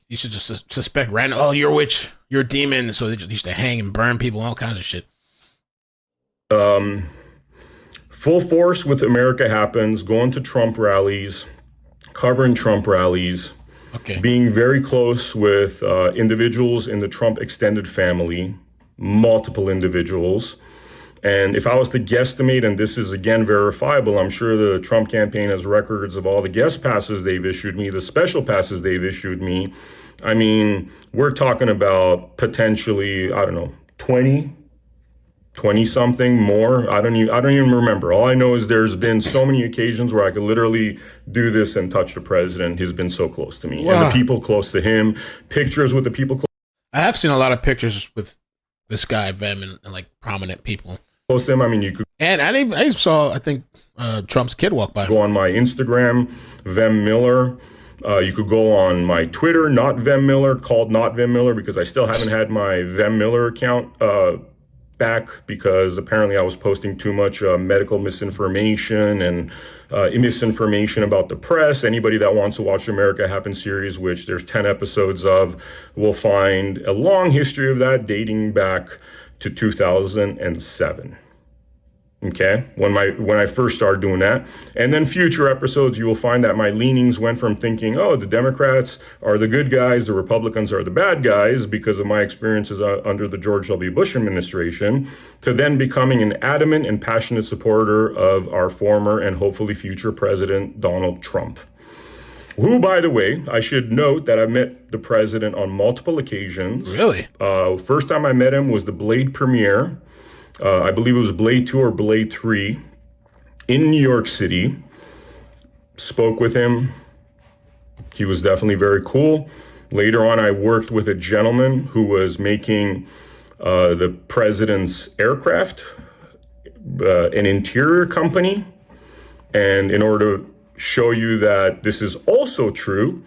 You should just suspect random, oh, you're a witch, you're a demon. So they just used to hang and burn people, all kinds of shit. Full force with America Happens, going to Trump rallies, covering Trump rallies, being very close with individuals in the Trump extended family, multiple individuals. And if I was to guesstimate, and this is again verifiable, I'm sure the Trump campaign has records of all the guest passes they've issued me, the special passes they've issued me. I mean, we're talking about potentially, I don't know, 20 something more. I don't even remember. All I know is there's been so many occasions where I could literally do this and touch the president. He's been so close to me. Wow. And the people close to him, pictures with the people I have seen a lot of pictures with this guy, Vem, and like prominent people close to him. I mean, you could. And I saw, I think, Trump's kid walk by. Go on my Instagram, Vem Miller. You could go on my Twitter, not Vem Miller, called not Vem Miller, because I still haven't had my Vem Miller account back because apparently I was posting too much medical misinformation and misinformation about the press. Anybody that wants to watch the America Happens series, which there's 10 episodes of, will find a long history of that dating back to 2007. Okay, when I first started doing that. And then future episodes, you will find that my leanings went from thinking, oh, the Democrats are the good guys, the Republicans are the bad guys, because of my experiences under the George W. Bush administration, to then becoming an adamant and passionate supporter of our former and hopefully future president, Donald Trump. Who, by the way, I should note that I've met the president on multiple occasions. Really? First time I met him was the Blade premiere. I believe it was Blade 2 or Blade 3 in New York City. Spoke with him. He was definitely very cool. Later on, I worked with a gentleman who was making the president's aircraft, an interior company. And in order to show you that this is also true,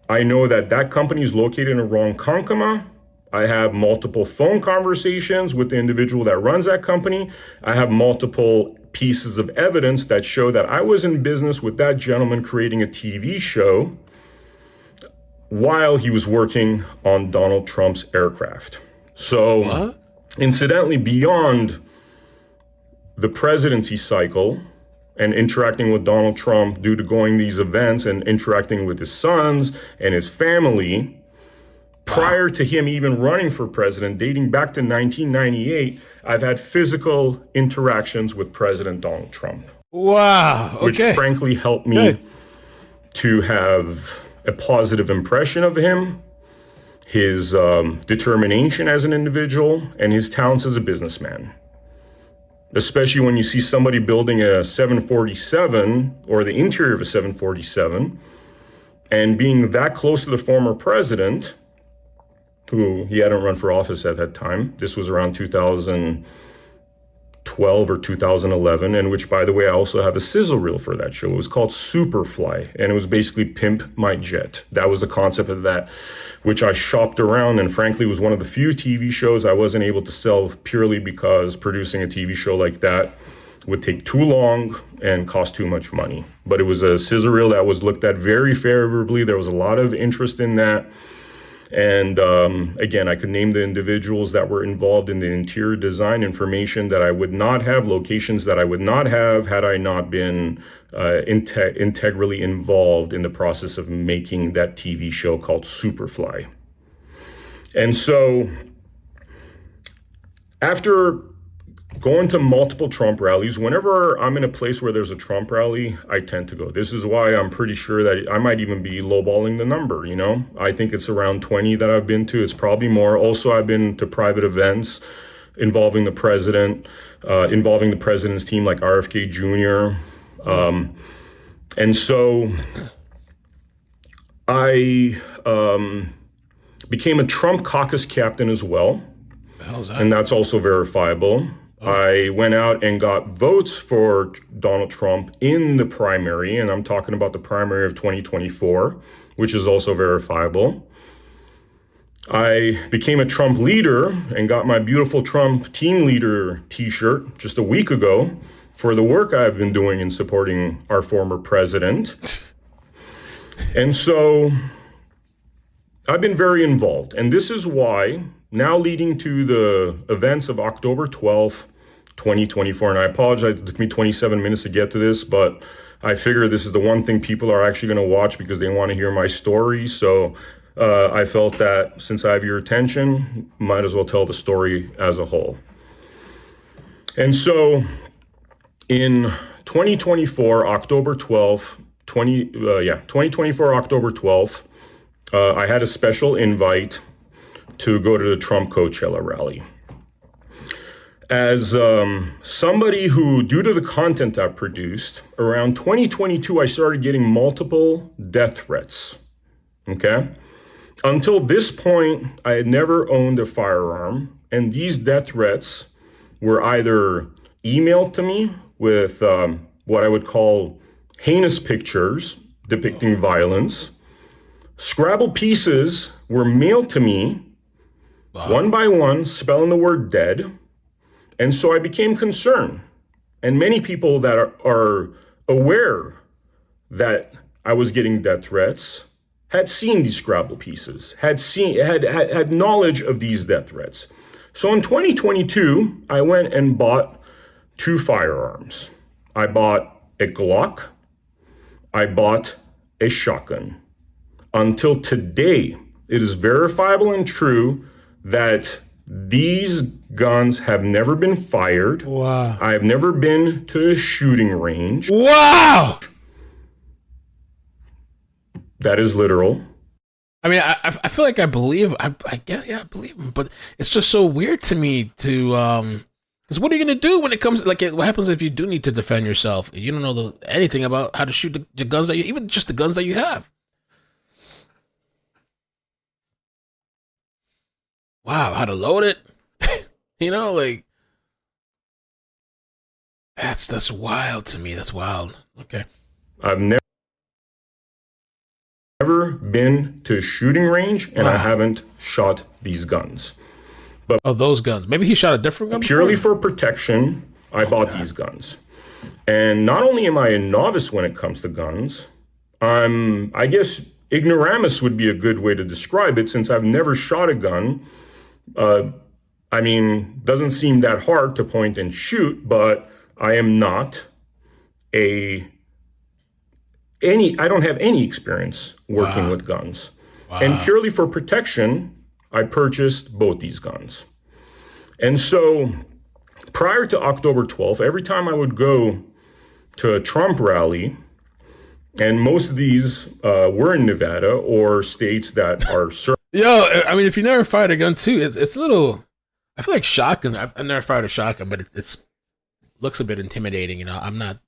I know that company is located in Ronkonkoma. I have multiple phone conversations with the individual that runs that company. I have multiple pieces of evidence that show that I was in business with that gentleman creating a TV show while he was working on Donald Trump's aircraft. So, incidentally, beyond the presidency cycle and interacting with Donald Trump due to going these events and interacting with his sons and his family, prior to him even running for president, dating back to 1998, I've had physical interactions with President Donald Trump. Wow. Okay. Which frankly helped me to have a positive impression of him, his determination as an individual, and his talents as a businessman. Especially when you see somebody building a 747 or the interior of a 747 and being that close to the former president, who he hadn't run for office at that time. This was around 2012 or 2011, and which, by the way, I also have a sizzle reel for that show. It was called Superfly, and it was basically Pimp My Jet. That was the concept of that, which I shopped around, and frankly was one of the few TV shows I wasn't able to sell purely because producing a TV show like that would take too long and cost too much money. But it was a sizzle reel that was looked at very favorably. There was a lot of interest in that. And again, I could name the individuals that were involved in the interior design, information that I would not have, locations that I would not have had I not been integrally involved in the process of making that TV show called Superfly. And so after going to multiple Trump rallies, whenever I'm in a place where there's a Trump rally, I tend to go. This is why I'm pretty sure that I might even be lowballing the number, you know? I think it's around 20 that I've been to. It's probably more. Also, I've been to private events involving the president, involving the president's team, like RFK Jr. And so I became a Trump caucus captain as well. The hell's that? And that's also verifiable. I went out and got votes for Donald Trump in the primary, and I'm talking about the primary of 2024, which is also verifiable. I became a Trump leader and got my beautiful Trump team leader t-shirt just a week ago for the work I've been doing in supporting our former president. And so I've been very involved, and this is why, now leading to the events of October 12th, 2024, and I apologize, it took me 27 minutes to get to this, but I figure this is the one thing people are actually going to watch because they want to hear my story. So I felt that since I have your attention, might as well tell the story as a whole. And so in 2024, October 12th, 2024, October 12th, I had a special invite to go to the Trump Coachella rally. As somebody who, due to the content I've produced, around 2022, I started getting multiple death threats, okay? Until this point, I had never owned a firearm, and these death threats were either emailed to me with what I would call heinous pictures depicting violence. Scrabble pieces were mailed to me one by one, spelling the word dead, And so I became concerned. And many people that are aware that I was getting death threats had seen these Scrabble pieces, had knowledge of these death threats. So in 2022, I went and bought 2 firearms. I bought a Glock. I bought a shotgun. Until today, it is verifiable and true that these guns have never been fired. Wow. I have never been to a shooting range. Wow. That is literal. I mean, I feel like I believe, I guess, yeah, I believe him, but it's just so weird to me to, because what are you going to do when it comes, like, what happens if you do need to defend yourself? You don't know anything about how to shoot the guns that you, even just the guns that you have. Wow, how to load it? You know, like, that's wild to me. That's wild. Okay. I've never been to a shooting range, and Wow. I haven't shot these guns. But those guns. Maybe he shot a different gun purely before? for protection, I bought these guns. And not only am I a novice when it comes to guns, I guess ignoramus would be a good way to describe it, since I've never shot a gun. I mean, doesn't seem that hard to point and shoot, but I am not I don't have any experience working with guns. And purely for protection, I purchased both these guns. And so prior to October 12th, every time I would go to a Trump rally, and most of these were in Nevada or states that are Yo, I mean, if you never fired a gun too, it's a little, I feel like shotgun. I've never fired a shotgun, but it's looks a bit intimidating. You know, I'm not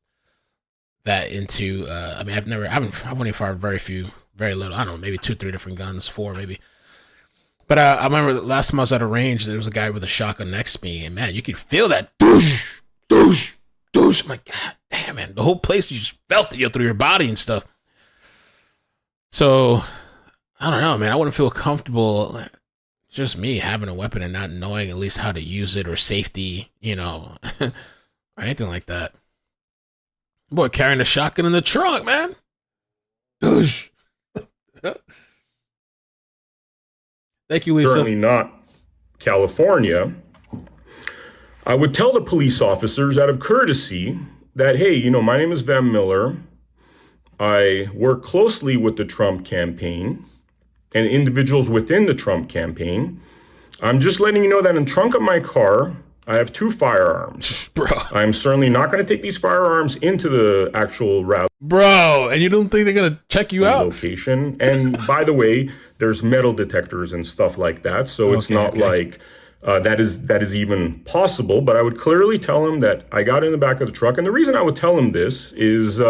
that into, I mean, I've only fired very little. I don't know, maybe 2-3 different guns, 4 maybe. But I remember the last time I was at a range, there was a guy with a shotgun next to me, and man, you could feel that doosh, doosh, doosh. I'm like, God damn, man, the whole place, you just felt it through your body and stuff. So, I don't know, man, I wouldn't feel comfortable, just me having a weapon and not knowing at least how to use it or safety, you know, or anything like that. Boy, carrying a shotgun in the trunk, man. Doosh. Thank you, Lisa. certainly not California, I would tell the police officers out of courtesy that, hey, you know, my name is Vem Miller. I work closely with the Trump campaign and individuals within the Trump campaign. I'm just letting you know that in the trunk of my car, I have 2 firearms. Bro. I'm certainly not going to take these firearms into the actual rally. Bro, and you don't think they're going to check you out? Location. And by the way, there's metal detectors and stuff like that. So it's not like that is even possible. But I would clearly tell him that I got in the back of the truck. And the reason I would tell him this is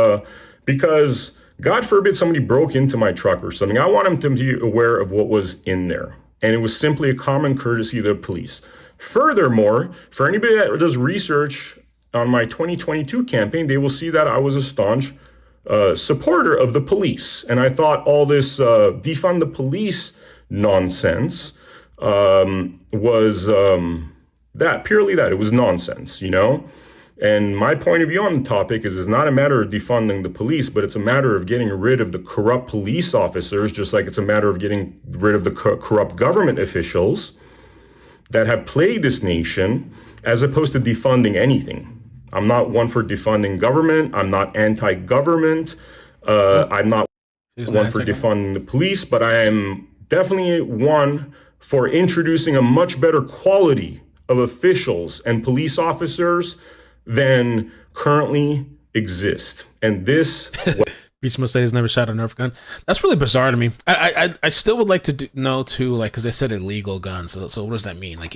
because God forbid somebody broke into my truck or something. I want him to be aware of what was in there. And it was simply a common courtesy to the police. Furthermore, for anybody that does research on my 2022 campaign, they will see that I was a staunch supporter of the police. And I thought all this defund the police nonsense was purely that. It was nonsense, you know? And my point of view on the topic is it's not a matter of defunding the police, but it's a matter of getting rid of the corrupt police officers, just like it's a matter of getting rid of the corrupt government officials that have plagued this nation, as opposed to defunding anything. I'm not one for defunding government. I'm not anti-government. I'm not one for defunding the police, but I am definitely one for introducing a much better quality of officials and police officers than currently exist. And this... Beach must say he's never shot a Nerf gun. That's really bizarre to me. I still would like to know too, like, because they said illegal guns. So what does that mean? Like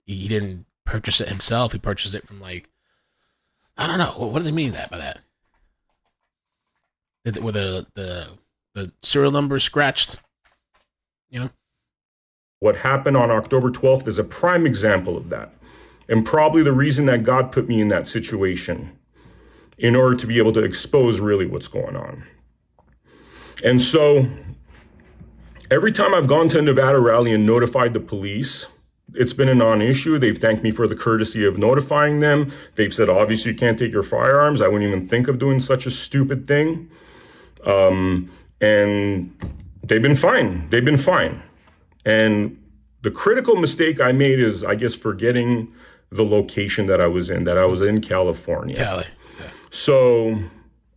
he didn't purchase it himself. He purchased it from, like, I don't know. What do they mean by that? Were the serial number scratched? You know. What happened on October 12th is a prime example of that, and probably the reason that God put me in that situation, in order to be able to expose really what's going on. And so every time I've gone to a Nevada rally and notified the police it's been a non-issue. They've thanked me for the courtesy of notifying them. They've said, obviously, you can't take your firearms. I wouldn't even think of doing such a stupid thing. And they've been fine. They've been fine. And the critical mistake I made is, I guess, forgetting the location that I was in California. Cali. Yeah. So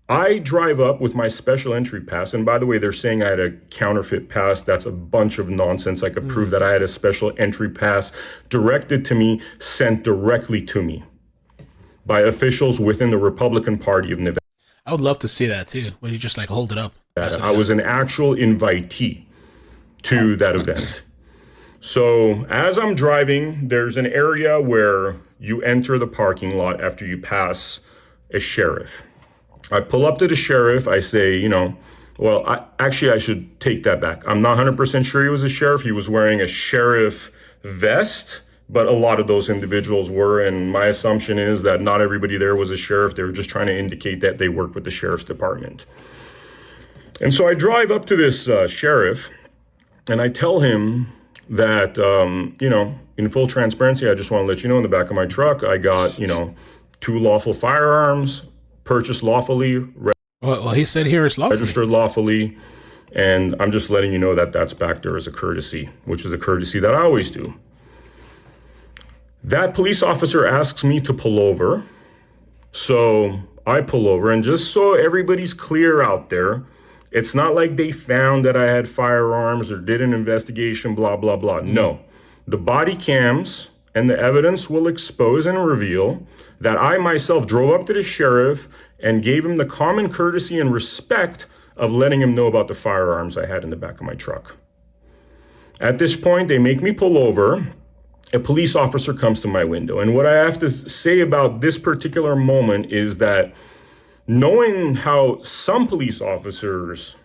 I drive up with my special entry pass. And by the way, they're saying I had a counterfeit pass. That's a bunch of nonsense. I could prove that I had a special entry pass directed to me, sent directly to me by officials within the Republican Party of Nevada. I would love to see that too. When you just like hold it up. I was an actual invitee to that event. So as I'm driving, there's an area where you enter the parking lot after you pass a sheriff. I pull up to the sheriff. I say, I should take that back. I'm not 100% sure he was a sheriff. He was wearing a sheriff vest, but a lot of those individuals were. And my assumption is that not everybody there was a sheriff. They were just trying to indicate that they worked with the sheriff's department. And so I drive up to this sheriff and I tell him that, in full transparency, I just want to let you know in the back of my truck, I got, 2 lawful firearms, purchased lawfully, Well, he said here it's lawfully. Registered lawfully, and I'm just letting you know that that's back there as a courtesy, which is a courtesy that I always do. That police officer asks me to pull over, so I pull over, and just so everybody's clear out there, it's not like they found that I had firearms or did an investigation, blah, blah, blah. No, the body cams and the evidence will expose and reveal that I myself drove up to the sheriff and gave him the common courtesy and respect of letting him know about the firearms I had in the back of my truck. At this point, they make me pull over. A police officer comes to my window. And what I have to say about this particular moment is that knowing how some police officers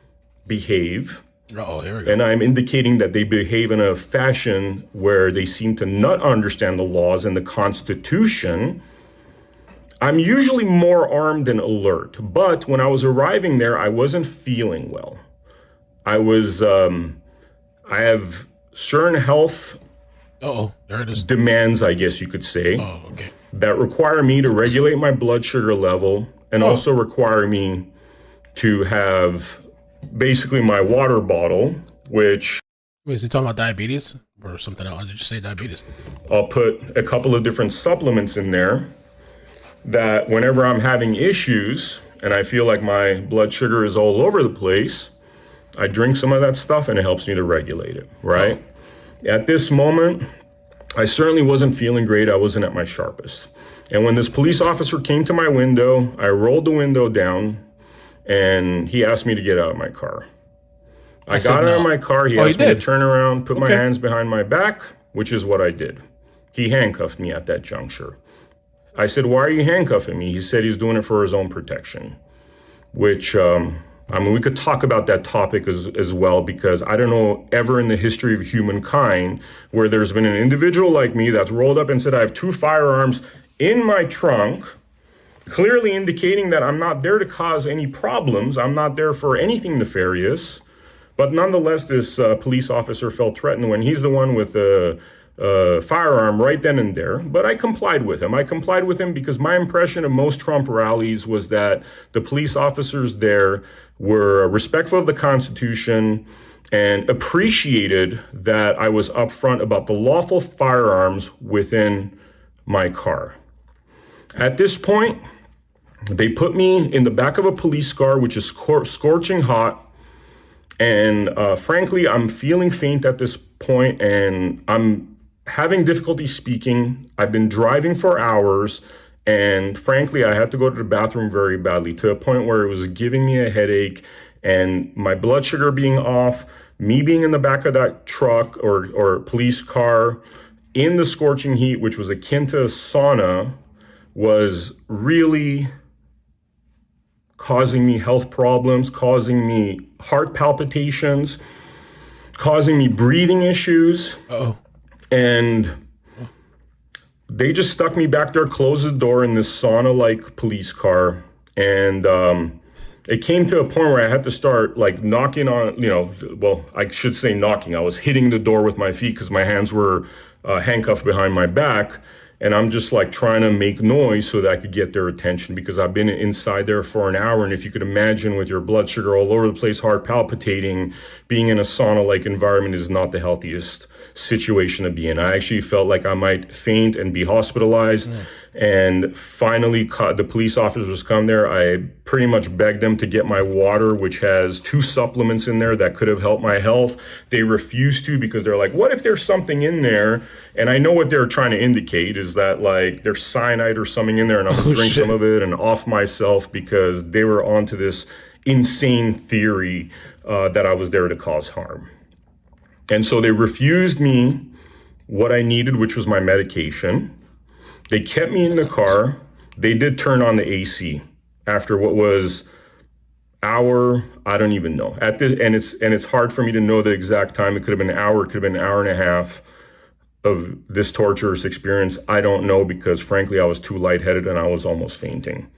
behave, here we go. and I'm indicating that they behave in a fashion where they seem to not understand the laws and the Constitution, I'm usually more armed and alert. But when I was arriving there, I wasn't feeling well. I have certain health there it is. demands, I guess you could say, Okay. that require me to regulate my blood sugar level and also require me to have basically my water bottle, which... Wait, is he talking about diabetes or something else? Did you say diabetes? I'll put a couple of different supplements in there that whenever I'm having issues and I feel like my blood sugar is all over the place, I drink some of that stuff and it helps me to regulate it, right? At this moment, I certainly wasn't feeling great. I wasn't at my sharpest. And when this police officer came to my window, I rolled the window down and he asked me to get out of my car. I got out of my car. He asked me to turn around, put my hands behind my back, which is what I did. He handcuffed me at that juncture. I said, "Why are you handcuffing me?" He said he's doing it for his own protection, which, we could talk about that topic as well, because I don't know ever in the history of humankind where there's been an individual like me that's rolled up and said, I have 2 firearms in my trunk, clearly indicating that I'm not there to cause any problems. I'm not there for anything nefarious. But nonetheless, this police officer felt threatened when he's the one with the firearm right then and there. But I complied with him. I complied with him because my impression of most Trump rallies was that the police officers there were respectful of the Constitution and appreciated that I was upfront about the lawful firearms within my car. At this point, they put me in the back of a police car, which is scorching hot. And frankly, I'm feeling faint at this point and I'm having difficulty speaking. I've been driving for hours. And frankly, I had to go to the bathroom very badly, to a point where it was giving me a headache, and my blood sugar being off, me being in the back of that truck or police car in the scorching heat, which was akin to a sauna, was really causing me health problems, causing me heart palpitations, causing me breathing issues. And they just stuck me back there, closed the door in this sauna-like police car. And it came to a point where I had to start knocking on, I should say knocking. I was hitting the door with my feet because my hands were handcuffed behind my back. And I'm just like trying to make noise so that I could get their attention, because I've been inside there for an hour. And if you could imagine, with your blood sugar all over the place, heart palpitating, being in a sauna-like environment is not the healthiest situation to be in. I actually felt like I might faint and be hospitalized. And finally, the police officers come there. I pretty much begged them to get my water, which has 2 supplements in there that could have helped my health. They refused to, because they're like, what if there's something in there? And I know what they're trying to indicate is that like there's cyanide or something in there, and I'm gonna drink some of it and off myself, because they were onto this insane theory that I was there to cause harm. And so they refused me what I needed, which was my medication. They kept me in the car. They did turn on the AC after what was hour, I don't even know. And it's hard for me to know the exact time. It could have been an hour, it could have been an hour and a half of this torturous experience. I don't know, because frankly, I was too lightheaded and I was almost fainting.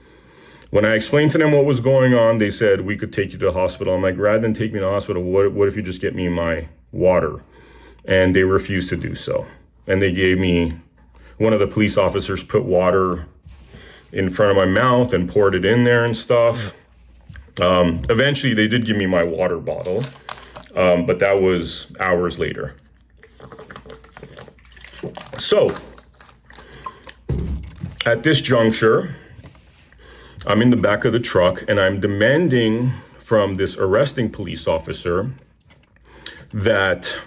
When I explained to them what was going on, they said, we could take you to the hospital. I'm like, rather than take me to the hospital, what if you just get me my water? And they refused to do so. And they gave me, one of the police officers put water in front of my mouth and poured it in there and stuff. Eventually, they did give me my water bottle, but that was hours later. So, at this juncture, I'm in the back of the truck and I'm demanding from this arresting police officer that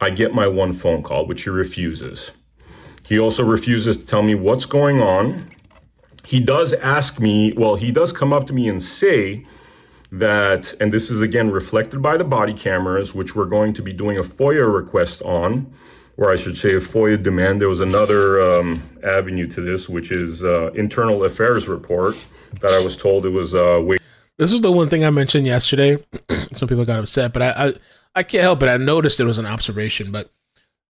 I get my one phone call, which he refuses. He also refuses to tell me what's going on. He does ask me, well, he does come up to me and say that, and this is again reflected by the body cameras, which we're going to be doing a FOIA request on, or I should say a FOIA demand. There was another avenue to this, which is internal affairs report that I was told it was This is the one thing I mentioned yesterday. Some people got upset, but I can't help it. I noticed it was an observation, but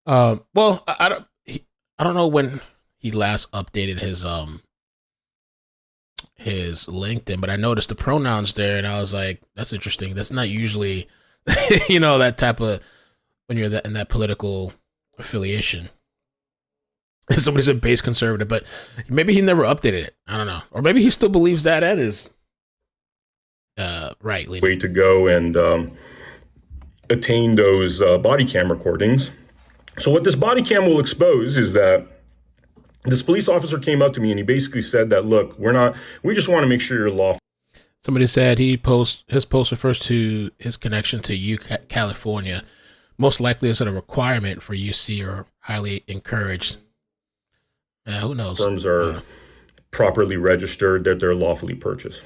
well, I don't know when he last updated his LinkedIn, but I noticed the pronouns there, and I was like, that's interesting. That's not usually, that type of, when you're in that political affiliation. Somebody said base conservative, but maybe he never updated it. I don't know. Or maybe he still believes that is right. Way to go and attain those body cam recordings. So what this body cam will expose is that this police officer came up to me and he basically said that, look, we just want to make sure you're lawful. Somebody said his post refers to his connection to California. Most likely is it a requirement for UC or highly encouraged. Who knows? Terms are properly registered, that they're lawfully purchased.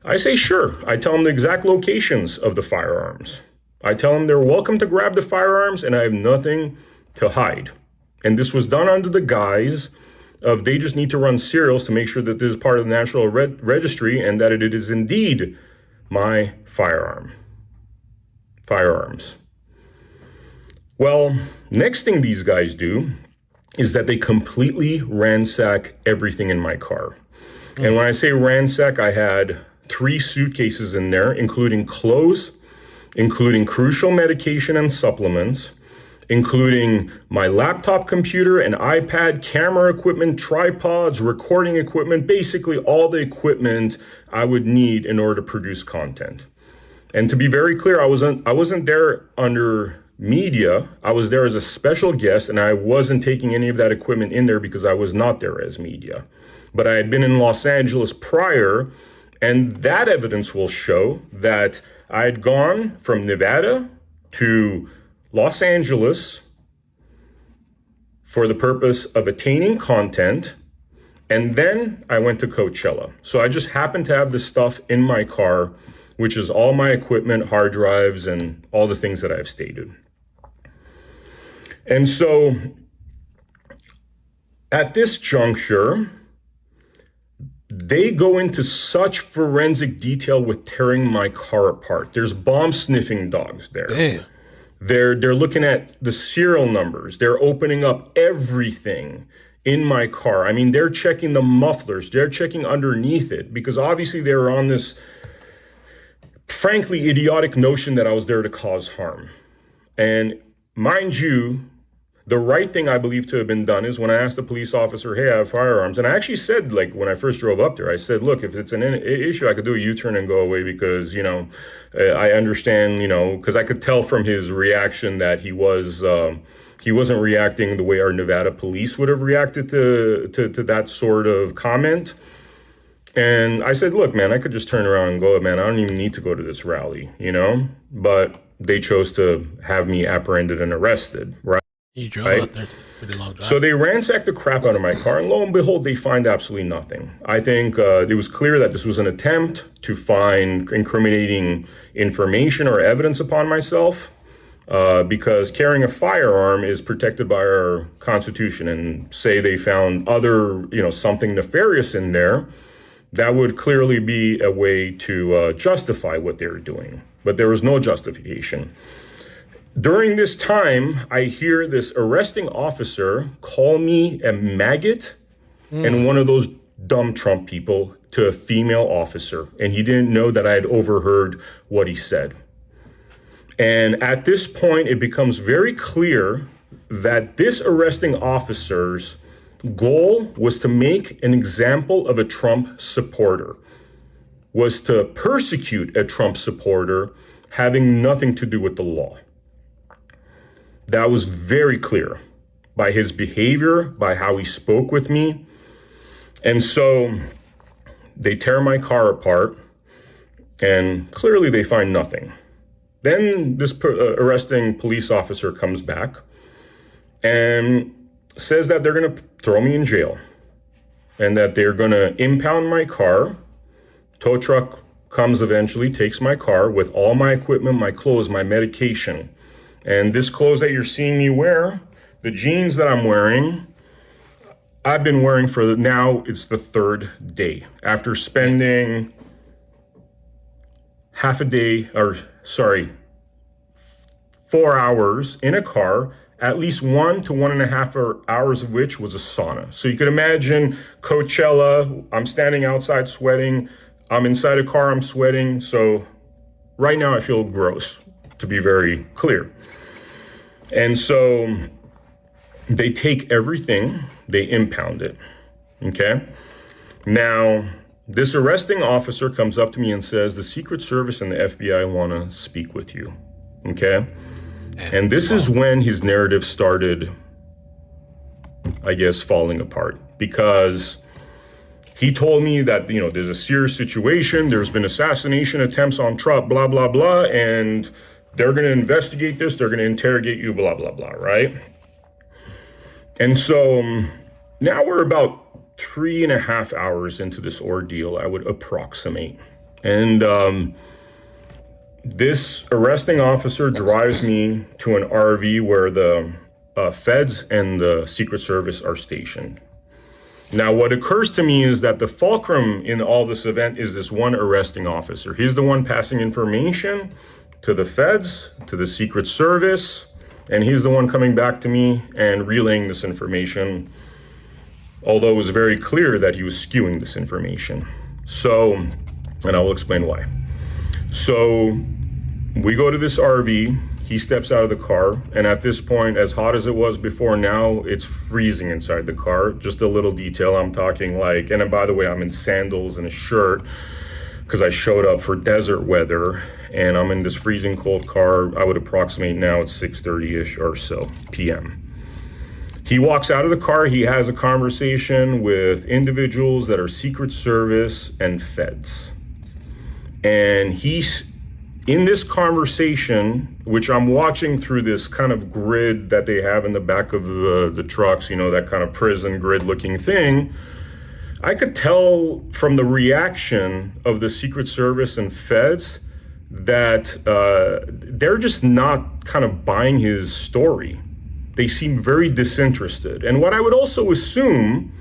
I say, sure. I tell them the exact locations of the firearms. I tell them they're welcome to grab the firearms and I have nothing to hide. And this was done under the guise of they just need to run serials to make sure that this is part of the National Registry and that it is indeed my firearms. Well, next thing these guys do is that they completely ransack everything in my car. And when I say ransack, I had 3 suitcases in there, including clothes, including crucial medication and supplements, including my laptop computer and iPad, camera equipment, tripods, recording equipment, basically all the equipment I would need in order to produce content. And to be very clear, I wasn't there under media. I was there as a special guest, and I wasn't taking any of that equipment in there because I was not there as media. But I had been in Los Angeles prior, and that evidence will show that I had gone from Nevada to Los Angeles for the purpose of attaining content, and then I went to Coachella. So I just happened to have this stuff in my car, which is all my equipment, hard drives, and all the things that I've stated. And so at this juncture, they go into such forensic detail with tearing my car apart. There's bomb sniffing dogs there. Damn. They're looking at the serial numbers. They're opening up everything in my car. I mean, they're checking the mufflers. They're checking underneath it because obviously they were on this, frankly, idiotic notion that I was there to cause harm. And mind you, The right thing I believe to have been done is when I asked the police officer, hey, I have firearms. And I actually said, like, when I first drove up there, I said, look, if it's an issue, I could do a U-turn and go away because, I understand, because I could tell from his reaction that he wasn't reacting the way our Nevada police would have reacted to that sort of comment. And I said, look, man, I could just turn around and go, man, I don't even need to go to this rally, but they chose to have me apprehended and arrested, right? You drove out there, pretty long drive. So they ransacked the crap out of my car, and lo and behold, they find absolutely nothing. I think it was clear that this was an attempt to find incriminating information or evidence upon myself, because carrying a firearm is protected by our Constitution. And say they found other, something nefarious in there, that would clearly be a way to justify what they were doing. But there was no justification. During this time, I hear this arresting officer call me a maggot and one of those dumb Trump people to a female officer. And he didn't know that I had overheard what he said. And at this point, it becomes very clear that this arresting officer's goal was to make an example of a Trump supporter, was to persecute a Trump supporter having nothing to do with the law. That was very clear by his behavior, by how he spoke with me. And so they tear my car apart, and clearly they find nothing. Then this arresting police officer comes back and says that they're going to throw me in jail and that they're going to impound my car. Tow truck comes eventually, takes my car with all my equipment, my clothes, my medication. And this clothes that you're seeing me wear, the jeans that I'm wearing, I've been wearing for now, it's the third day. After spending 4 hours in a car, at least 1 to 1.5 hours of which was a sauna. So you could imagine Coachella, I'm standing outside sweating, I'm inside a car, I'm sweating. So right now I feel gross, to be very clear. And so they take everything, they impound it, okay? Now, this arresting officer comes up to me and says, the Secret Service and the FBI want to speak with you, okay? And this is when his narrative started, I guess, falling apart, because he told me that, there's a serious situation, there's been assassination attempts on Trump, blah, blah, blah, and they're going to investigate this, they're going to interrogate you, blah, blah, blah, right? And so now we're about 3.5 hours into this ordeal, I would approximate. And this arresting officer drives me to an RV where the feds and the Secret Service are stationed. Now, what occurs to me is that the fulcrum in all this event is this one arresting officer. He's the one passing information to the feds, to the Secret Service, and he's the one coming back to me and relaying this information, although it was very clear that he was skewing this information. So, and I will explain why. So we go to this RV, he steps out of the car, and at this point, as hot as it was before, now it's freezing inside the car. Just a little detail, I'm talking like, and by the way, I'm in sandals and a shirt because I showed up for desert weather, and I'm in this freezing cold car. I would approximate now it's 6:30-ish or so p.m. He walks out of the car, he has a conversation with individuals that are Secret Service and feds. And he's in this conversation, which I'm watching through this kind of grid that they have in the back of the trucks, that kind of prison grid looking thing, I could tell from the reaction of the Secret Service and feds that they're just not kind of buying his story. They seem very disinterested. And what I would also assume,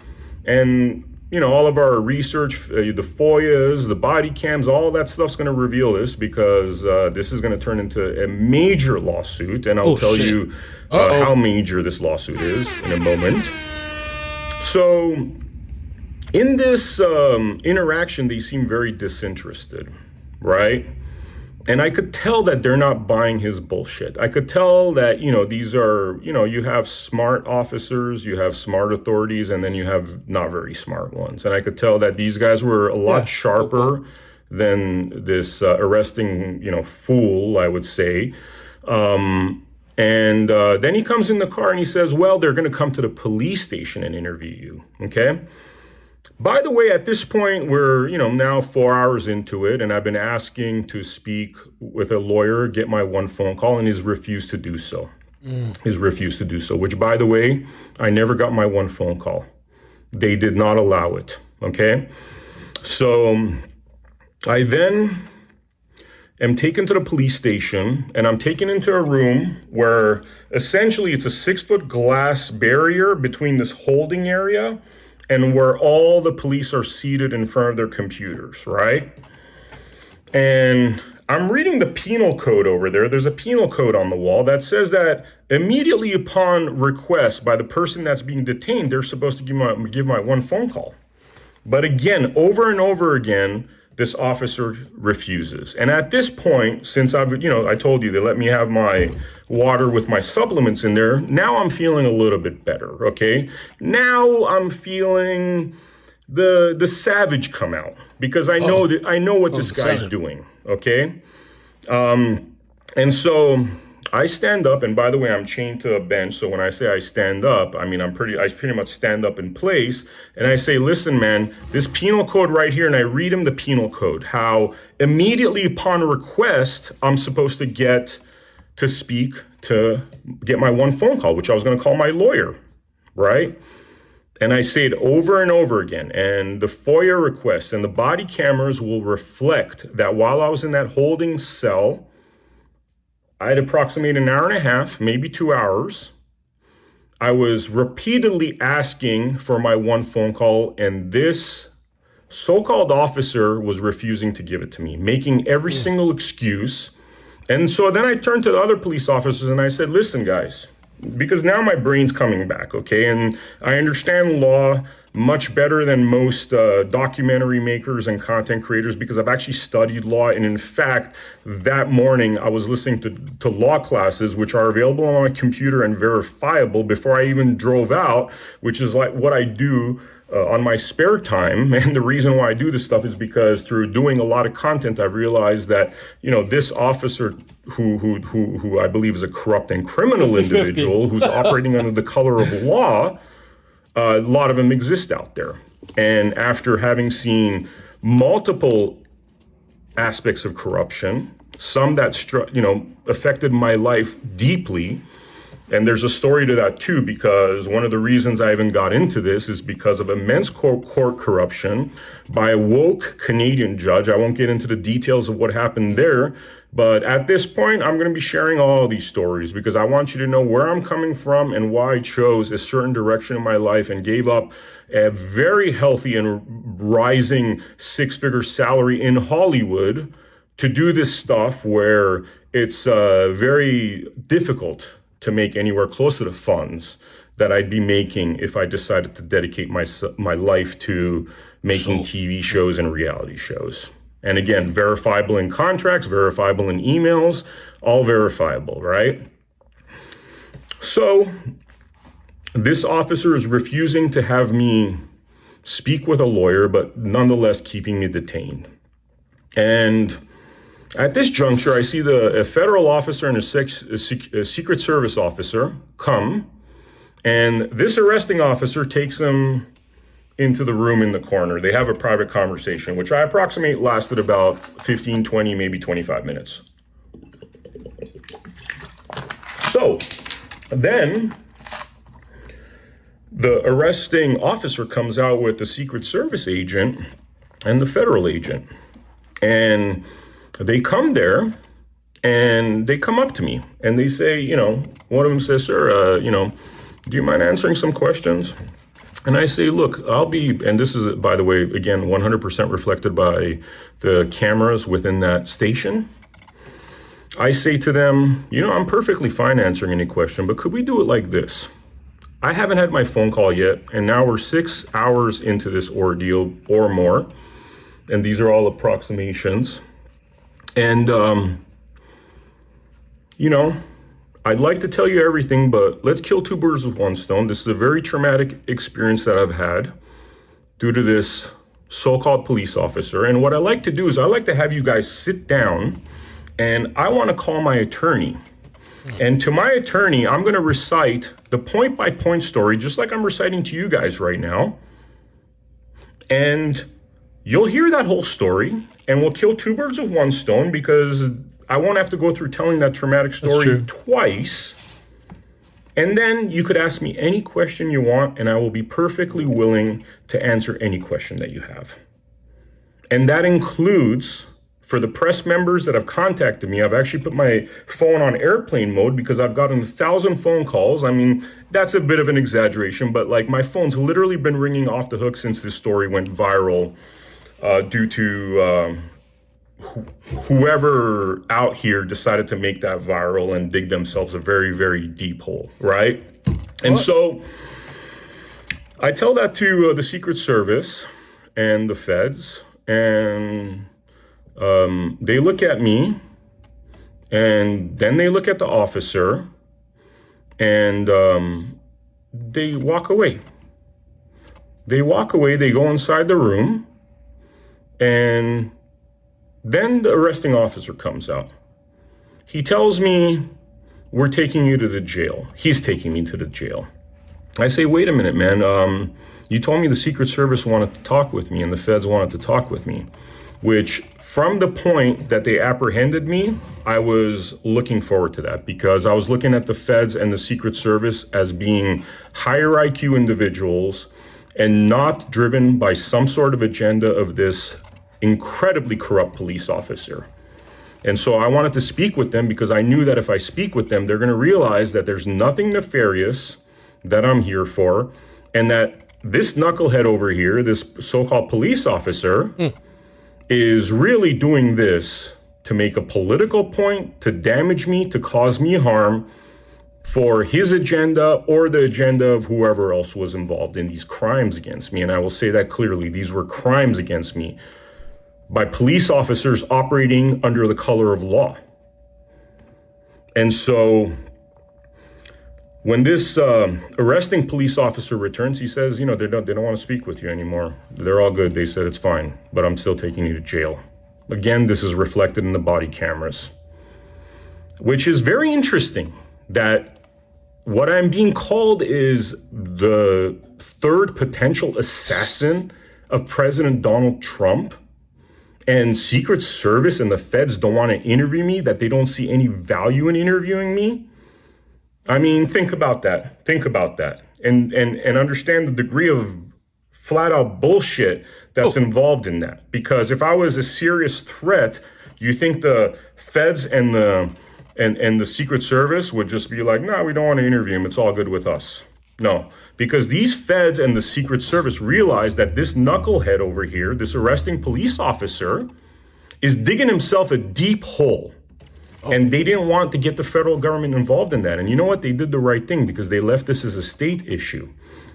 and all of our research, the FOIAs, the body cams, all that stuff's going to reveal this, because this is going to turn into a major lawsuit. And I'll tell you how major this lawsuit is in a moment. So in this interaction, they seem very disinterested, right? And I could tell that they're not buying his bullshit. I could tell that, these are, you have smart officers, you have smart authorities, and then you have not very smart ones. And I could tell that these guys were a lot sharper than this arresting, fool, I would say. And then he comes in the car and he says, well, they're going to come to the police station and interview you. Okay. By the way, at this point, we're, now 4 hours into it, and I've been asking to speak with a lawyer, get my one phone call, and he's refused to do so. He's refused to do so, which, by the way, I never got my one phone call. They did not allow it. Okay. So I then am taken to the police station, and I'm taken into a room where essentially it's a 6-foot glass barrier between this holding area and where all the police are seated in front of their computers, right? And I'm reading the penal code over there. There's a penal code on the wall that says that immediately upon request by the person that's being detained, they're supposed to give my one phone call. But again, over and over again, this officer refuses. And at this point, since I told you they let me have my water with my supplements in there, now I'm feeling a little bit better, okay? Now I'm feeling the savage come out because I know what this guy's doing, okay? And so I stand up, and by the way, I'm chained to a bench. So when I say I stand up, I mean I pretty much stand up in place, and I say, listen, man, this penal code right here, and I read him the penal code, how immediately upon request, I'm supposed to get to speak to get my one phone call, which I was going to call my lawyer, right? And I say it over and over again, and the FOIA requests and the body cameras will reflect that while I was in that holding cell, I'd approximate an hour and a half, maybe 2 hours. I was repeatedly asking for my one phone call, and this so-called officer was refusing to give it to me, making every single excuse. And so then I turned to the other police officers and I said, listen, guys, because now my brain's coming back, okay? And I understand law much better than most documentary makers and content creators because I've actually studied law. And in fact, that morning I was listening to law classes, which are available on my computer and verifiable before I even drove out, which is like what I do on my spare time. And the reason why I do this stuff is because through doing a lot of content, I've realized that, this officer who I believe is a corrupt and criminal individual who's operating under the color of law, a lot of them exist out there. And after having seen multiple aspects of corruption, some that affected my life deeply, and there's a story to that too, because one of the reasons I even got into this is because of immense court corruption by a woke Canadian judge. I won't get into the details of what happened there, but at this point, I'm going to be sharing all of these stories because I want you to know where I'm coming from and why I chose a certain direction in my life and gave up a very healthy and rising 6-figure salary in Hollywood to do this stuff where it's very difficult to make anywhere close to the funds that I'd be making if I decided to dedicate my life to making TV shows and reality shows. And again, verifiable in contracts, verifiable in emails, all verifiable, right? So this officer is refusing to have me speak with a lawyer, but nonetheless keeping me detained. And at this juncture, I see a federal officer and a Secret Service officer come, and this arresting officer takes him into the room in the corner. They have a private conversation, which I approximate lasted about 15, 20, maybe 25 minutes. So then the arresting officer comes out with the Secret Service agent and the federal agent. And they come there and they come up to me and they say, one of them says, sir, do you mind answering some questions? And I say, look, and this is, by the way, again, 100% reflected by the cameras within that station. I say to them, I'm perfectly fine answering any question, but could we do it like this? I haven't had my phone call yet, and now we're 6 hours into this ordeal or more, and these are all approximations. And, you know, I'd like to tell you everything, but let's kill two birds with one stone. This is a very traumatic experience that I've had due to this so-called police officer. And what I like to do is I like to have you guys sit down, and I want to call my attorney. And to my attorney, I'm going to recite the point-by-point story, just like I'm reciting to you guys right now. And you'll hear that whole story, and we'll kill two birds with one stone, because I won't have to go through telling that traumatic story twice. And then you could ask me any question you want, and I will be perfectly willing to answer any question that you have. And that includes, for the press members that have contacted me, I've actually put my phone on airplane mode because I've gotten 1,000 phone calls. I mean, that's a bit of an exaggeration, but like my phone's literally been ringing off the hook since this story went viral due to whoever out here decided to make that viral and dig themselves a very, very deep hole, right? And so I tell that to the Secret Service and the feds, and they look at me, and then they look at the officer, and they walk away. They walk away, they go inside the room, and then the arresting officer comes out. He tells me, we're taking you to the jail. He's taking me to the jail. I say, wait a minute, man. You told me the Secret Service wanted to talk with me and the feds wanted to talk with me, which from the point that they apprehended me, I was looking forward to that, because I was looking at the feds and the Secret Service as being higher IQ individuals and not driven by some sort of agenda of this incredibly corrupt police officer. And so I wanted to speak with them because I knew that if I speak with them, they're going to realize that there's nothing nefarious that I'm here for, and that this knucklehead over here, this so-called police officer, is really doing this to make a political point, to damage me, to cause me harm for his agenda or the agenda of whoever else was involved in these crimes against me. And I will say that clearly, these were crimes against me by police officers operating under the color of law. And so when this arresting police officer returns, he says, you know, they don't want to speak with you anymore. They're all good. They said it's fine, but I'm still taking you to jail. Again, this is reflected in the body cameras, which is very interesting that what I'm being called is the third potential assassin of President Donald Trump. And Secret Service and the feds don't want to interview me, that they don't see any value in interviewing me. I mean, think about that. Think about that. And understand the degree of flat out bullshit that's involved in that. Because if I was a serious threat, you think the feds and the Secret Service would just be like, no, we don't want to interview him. It's all good with us. No, because these feds and the Secret Service realize that this knucklehead over here, this arresting police officer, is digging himself a deep hole. And they didn't want to get the federal government involved in that. And you know what? They did the right thing, because they left this as a state issue.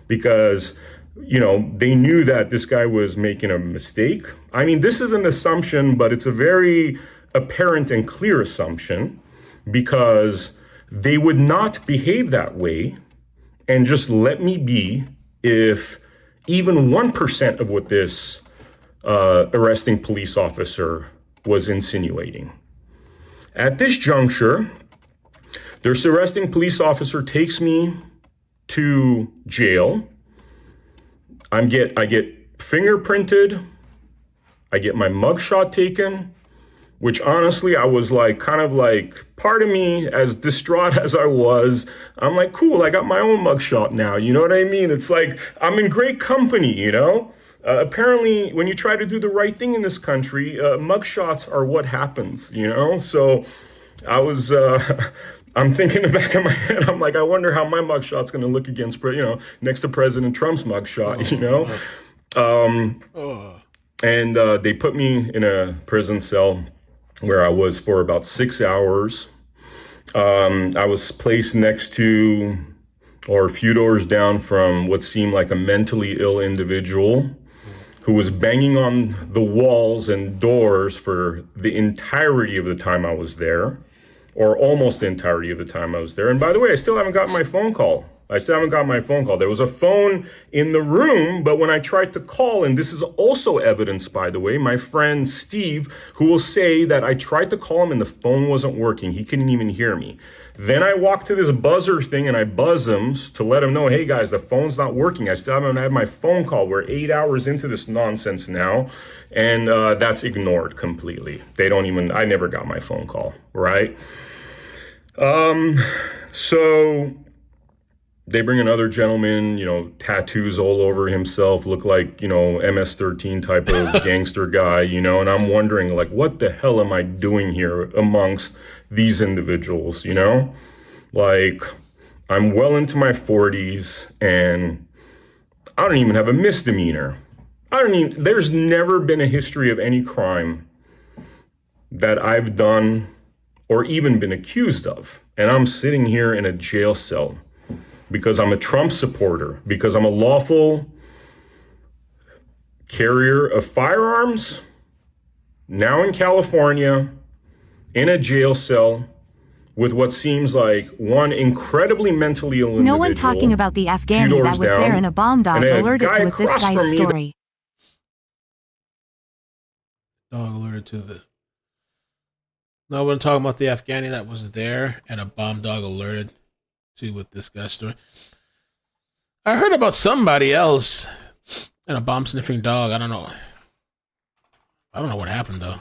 Because, you know, they knew that this guy was making a mistake. I mean, this is an assumption, but it's a very apparent and clear assumption, because they would not behave that way and just let me be if even 1% of what this arresting police officer was insinuating. At this juncture, this arresting police officer takes me to jail. I get fingerprinted. I get my mugshot taken, which honestly, I was like, kind of like, part of me, as distraught as I was, I'm like, cool, I got my own mugshot now. You know what I mean? It's like, I'm in great company, you know? Apparently, when you try to do the right thing in this country, mugshots are what happens, you know? So I was, I'm thinking in the back of my head, I'm like, I wonder how my mugshot's going to look against, you know, next to President Trump's mugshot, you know? And they put me in a prison cell where I was for about 6 hours. I was placed next to, or a few doors down from, what seemed like a mentally ill individual who was banging on the walls and doors for the entirety of the time I was there, or almost the entirety of the time I was there. And by the way, I still haven't gotten my phone call. There was a phone in the room, but when I tried to call, and this is also evidence, by the way, my friend Steve, who will say that I tried to call him and the phone wasn't working. He couldn't even hear me. Then I walk to this buzzer thing and I buzz him to let him know, hey guys, the phone's not working. I still haven't had my phone call. We're 8 hours into this nonsense now. And that's ignored completely. I never got my phone call, right? So they bring another gentleman, tattoos all over himself, look like, MS-13 type of gangster guy, and I'm wondering, like, what the hell am I doing here amongst these individuals, Like, I'm well into my 40s, and I don't even have a misdemeanor. There's never been a history of any crime that I've done or even been accused of. And I'm sitting here in a jail cell because I'm a Trump supporter, because I'm a lawful carrier of firearms, now in California, in a jail cell, with what seems like one incredibly mentally ill individual. No one talking about the Afghani that was there in a bomb dog alerted to with this guy's story. Dog alerted to the... No one talking about the Afghani that was there and a bomb dog alerted to with this guy's story. I heard about somebody else and a bomb sniffing dog. I don't know what happened though.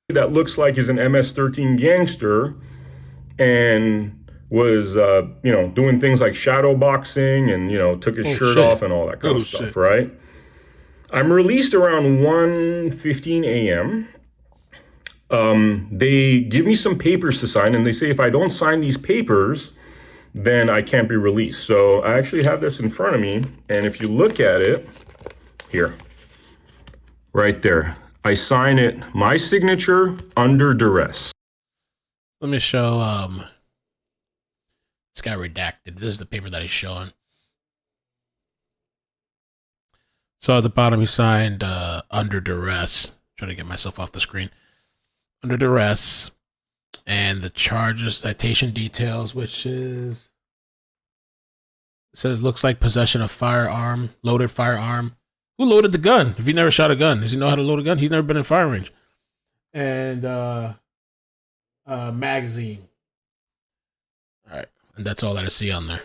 That looks like he's an MS-13 gangster and was, doing things like shadow boxing and, took his shirt off and all that kind of stuff, right? I'm released around 1:15 a.m. They give me some papers to sign, and they say if I don't sign these papers, then I can't be released. So I actually have this in front of me, and if you look at it, here, right there, I sign it, my signature, under duress. Let me show, this guy redacted. This is the paper that he's showing. So at the bottom, he signed under duress. Trying to get myself off the screen. Under duress. And the charges, citation details, which is... It says, looks like possession of firearm, loaded firearm. Who loaded the gun? If he never shot a gun, does he know how to load a gun? He's never been in firing range. And magazine. All right. And that's all that I see on there.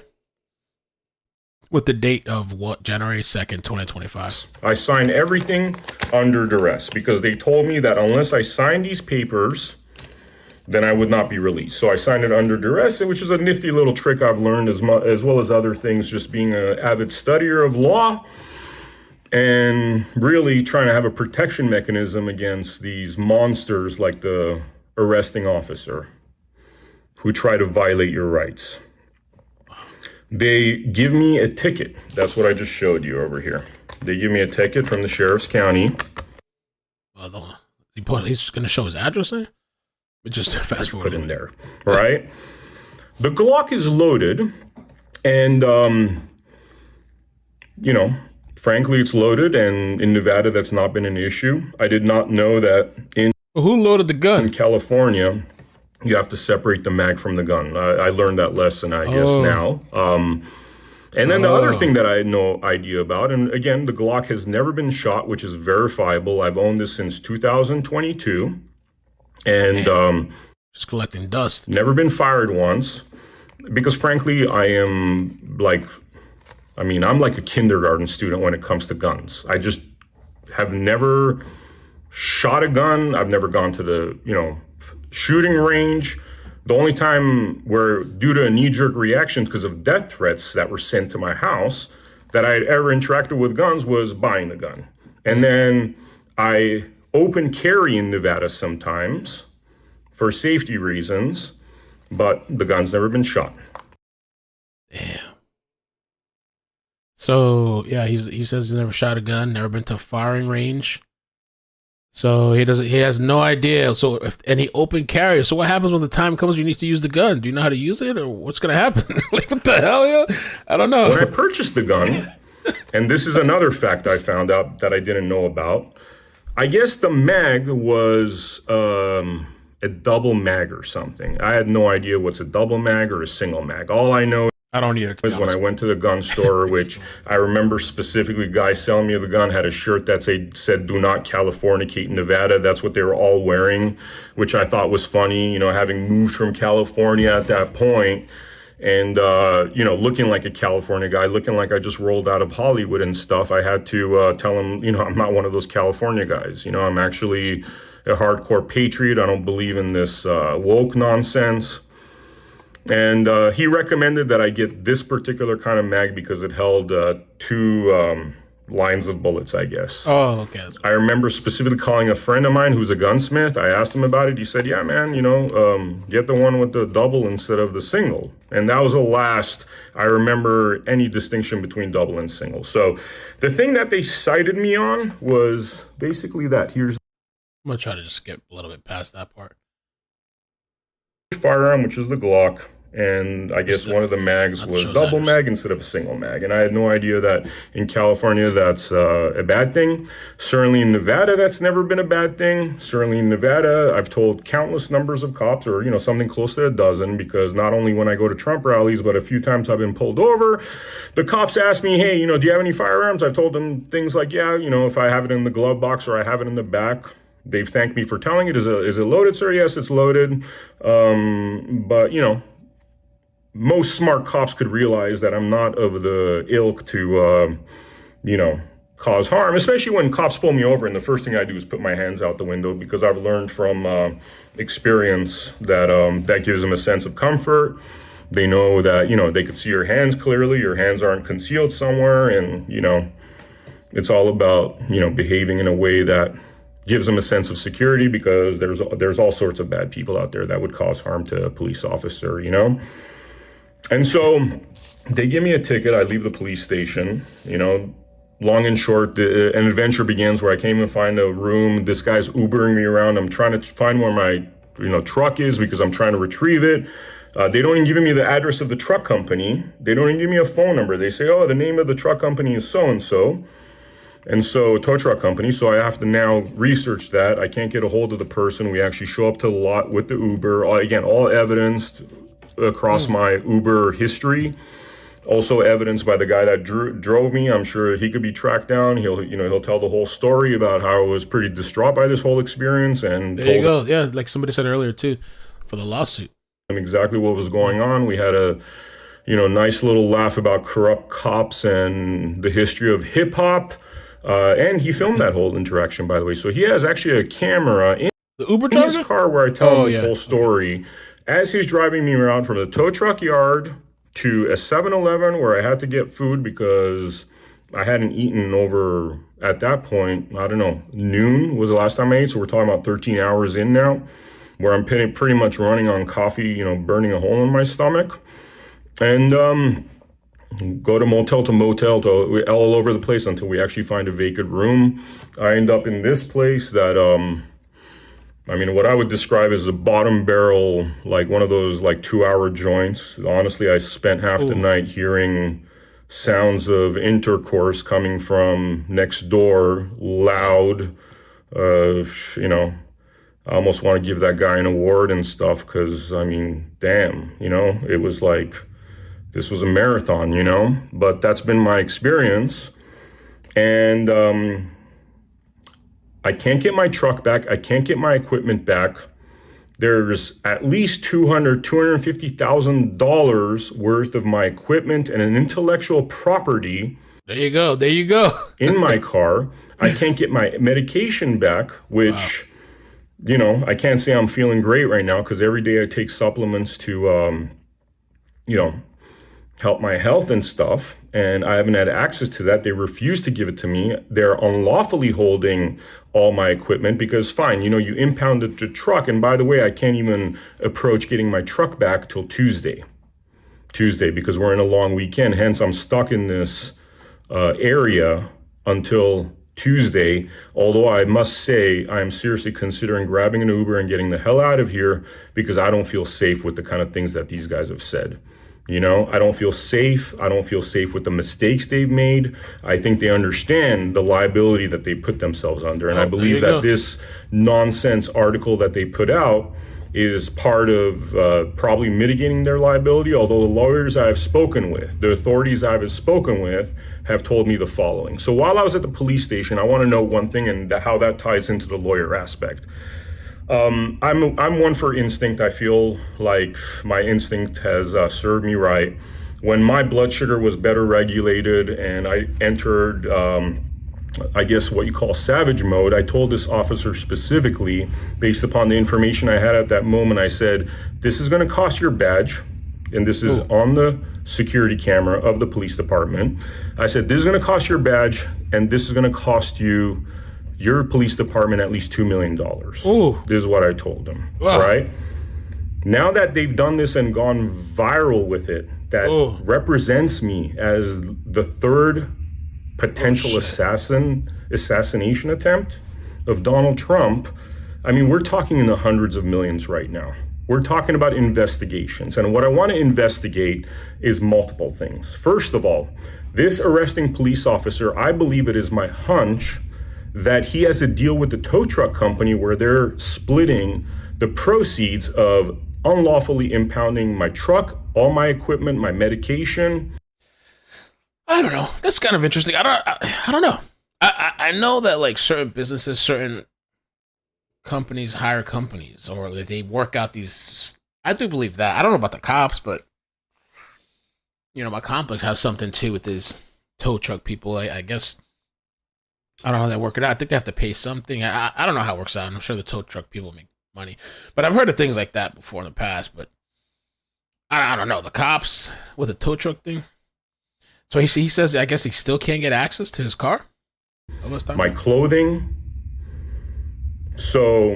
With the date of January 2nd, 2025. I signed everything under duress because they told me that unless I signed these papers, then I would not be released. So I signed it under duress, which is a nifty little trick I've learned as well as other things, just being an avid studier of law and really trying to have a protection mechanism against these monsters like the arresting officer who try to violate your rights. They give me a ticket. That's what I just showed you over here. They give me a ticket from the sheriff's county. Well, he's going to show his address there? Just fast forward. Put in there, right? The Glock is loaded, and, frankly, it's loaded, and in Nevada, that's not been an issue. I did not know that who loaded the gun? In California, you have to separate the mag from the gun. I learned that lesson, I guess, now. And then the other thing that I had no idea about, and again, the Glock has never been shot, which is verifiable. I've owned this since 2022. And just collecting dust. Never been fired once. Because frankly, I'm like a kindergarten student when it comes to guns. I just have never shot a gun. I've never gone to the, shooting range. The only time where, due to a knee-jerk reaction because of death threats that were sent to my house, that I had ever interacted with guns was buying the gun. And then I open carry in Nevada sometimes for safety reasons, but the gun's never been shot. Damn. So, yeah, he says he's never shot a gun, never been to a firing range. So he has no idea. So and he open carry. So what happens when the time comes you need to use the gun? Do you know how to use it, or what's going to happen? Like, what the hell, yo? I don't know. When I purchased the gun, and this is another fact I found out that I didn't know about, I guess the mag was a double mag or something. I had no idea what's a double mag or a single mag. All I know I don't either. Was when I went to the gun store, which I remember specifically, guy selling me the gun had a shirt that said "Do not Californicate in Nevada." That's what they were all wearing, which I thought was funny. You know, having moved from California at that point, and you know, looking like a California guy, looking like I just rolled out of Hollywood and stuff. I had to tell him, you know, I'm not one of those California guys. You know, I'm actually a hardcore patriot. I don't believe in this woke nonsense. And he recommended that I get this particular kind of mag because it held 2 lines of bullets, I guess. Oh, okay. I remember specifically calling a friend of mine who's a gunsmith. I asked him about it. He said, yeah, man, you know, get the one with the double instead of the single. And that was the last I remember any distinction between double and single. So the thing that they cited me on was basically that. Here's I'm going to try to just skip a little bit past that part. Firearm, which is the Glock. And I guess one of the mags was double mag instead of a single mag. And I had no idea that in California that's a bad thing. Certainly in Nevada, that's never been a bad thing. Certainly in Nevada, I've told countless numbers of cops, or, you know, something close to a dozen, because not only when I go to Trump rallies, but a few times I've been pulled over, the cops ask me, hey, you know, do you have any firearms? I've told them things like, yeah, you know, if I have it in the glove box or I have it in the back. They've thanked me for telling it. Is it loaded, sir? Yes, it's loaded. But, you know, most smart cops could realize that I'm not of the ilk to, you know, cause harm, especially when cops pull me over and the first thing I do is put my hands out the window, because I've learned from experience that that gives them a sense of comfort. They know that, you know, they can see your hands clearly, your hands aren't concealed somewhere, and, you know, it's all about, you know, behaving in a way that gives them a sense of security, because there's all sorts of bad people out there that would cause harm to a police officer, you know? And so they give me a ticket. I leave the police station, you know, long and short, an adventure begins where I can't even find a room. This guy's Ubering me around. I'm trying to find where my, you know, truck is because I'm trying to retrieve it. They don't even give me the address of the truck company. They don't even give me a phone number. They say, oh, the name of the truck company is so-and-so. And so, tow truck company. So I have to now research that. I can't get a hold of the person. We actually show up to the lot with the Uber. Again, all evidenced across my Uber history, also evidenced by the guy that drove me. I'm sure he could be tracked down. He'll tell the whole story about how I was pretty distraught by this whole experience. And there you go. Yeah, like somebody said earlier too, for the lawsuit. And exactly what was going on. We had a, you know, nice little laugh about corrupt cops and the history of hip hop. And he filmed that whole interaction, by the way. So he has actually a camera in the Uber driver? His car where I tell him this whole story. Okay. As he's driving me around from the tow truck yard to a 7-Eleven where I had to get food because I hadn't eaten over, at that point, I don't know, noon was the last time I ate. So we're talking about 13 hours in now, where I'm pretty much running on coffee, you know, burning a hole in my stomach. And go to motel to motel to all over the place until we actually find a vacant room. I end up in this place that, I mean, what I would describe as a bottom barrel, like one of those like 2-hour joints. Honestly, I spent half the night hearing sounds of intercourse coming from next door, loud. You know, I almost want to give that guy an award and stuff because, I mean, damn, you know, it was like, this was a marathon, you know, but that's been my experience. And I can't get my truck back. I can't get my equipment back. There's at least $250,000 worth of my equipment and an intellectual property. There you go. There you go. In my car. I can't get my medication back, which, you know, I can't say I'm feeling great right now because every day I take supplements to, you know, help my health and stuff, and I haven't had access to that. They refuse to give it to me. They're unlawfully holding all my equipment because, fine, you know, you impounded the truck, and by the way, I can't even approach getting my truck back till Tuesday because we're in a long weekend. Hence, I'm stuck in this area until Tuesday, although I must say I am seriously considering grabbing an Uber and getting the hell out of here because I don't feel safe with the kind of things that these guys have said. You know, I don't feel safe. I don't feel safe with the mistakes they've made. I think they understand the liability that they put themselves under. And I believe that this nonsense article that they put out is part of probably mitigating their liability, although the lawyers I've spoken with, the authorities I've spoken with, have told me the following. So while I was at the police station, I want to know one thing and how that ties into the lawyer aspect. I'm one for instinct. I feel like my instinct has served me right. When my blood sugar was better regulated and I entered, I guess what you call savage mode, I told this officer specifically, based upon the information I had at that moment, I said, this is going to cost your badge. And this is on the security camera of the police department. I said, this is going to cost your badge and this is going to cost you your police department at least $2 million. This is what I told them, right? Now that they've done this and gone viral with it, that represents me as the third potential assassination attempt of Donald Trump. I mean, we're talking in the hundreds of millions right now. We're talking about investigations. And what I want to investigate is multiple things. First of all, this arresting police officer, I believe it is my hunch that he has a deal with the tow truck company where they're splitting the proceeds of unlawfully impounding my truck, all my equipment, my medication. I don't know. That's kind of interesting. I don't know. I know that like certain businesses, certain companies hire companies or they work out these. I do believe that. I don't know about the cops, but you know, my complex has something too with these tow truck people. I guess. I don't know how they work it out. I think they have to pay something. I don't know how it works out. I'm sure the tow truck people make money. But I've heard of things like that before in the past. But I don't know. The cops with a tow truck thing. So he says, I guess he still can't get access to his car? My clothing. So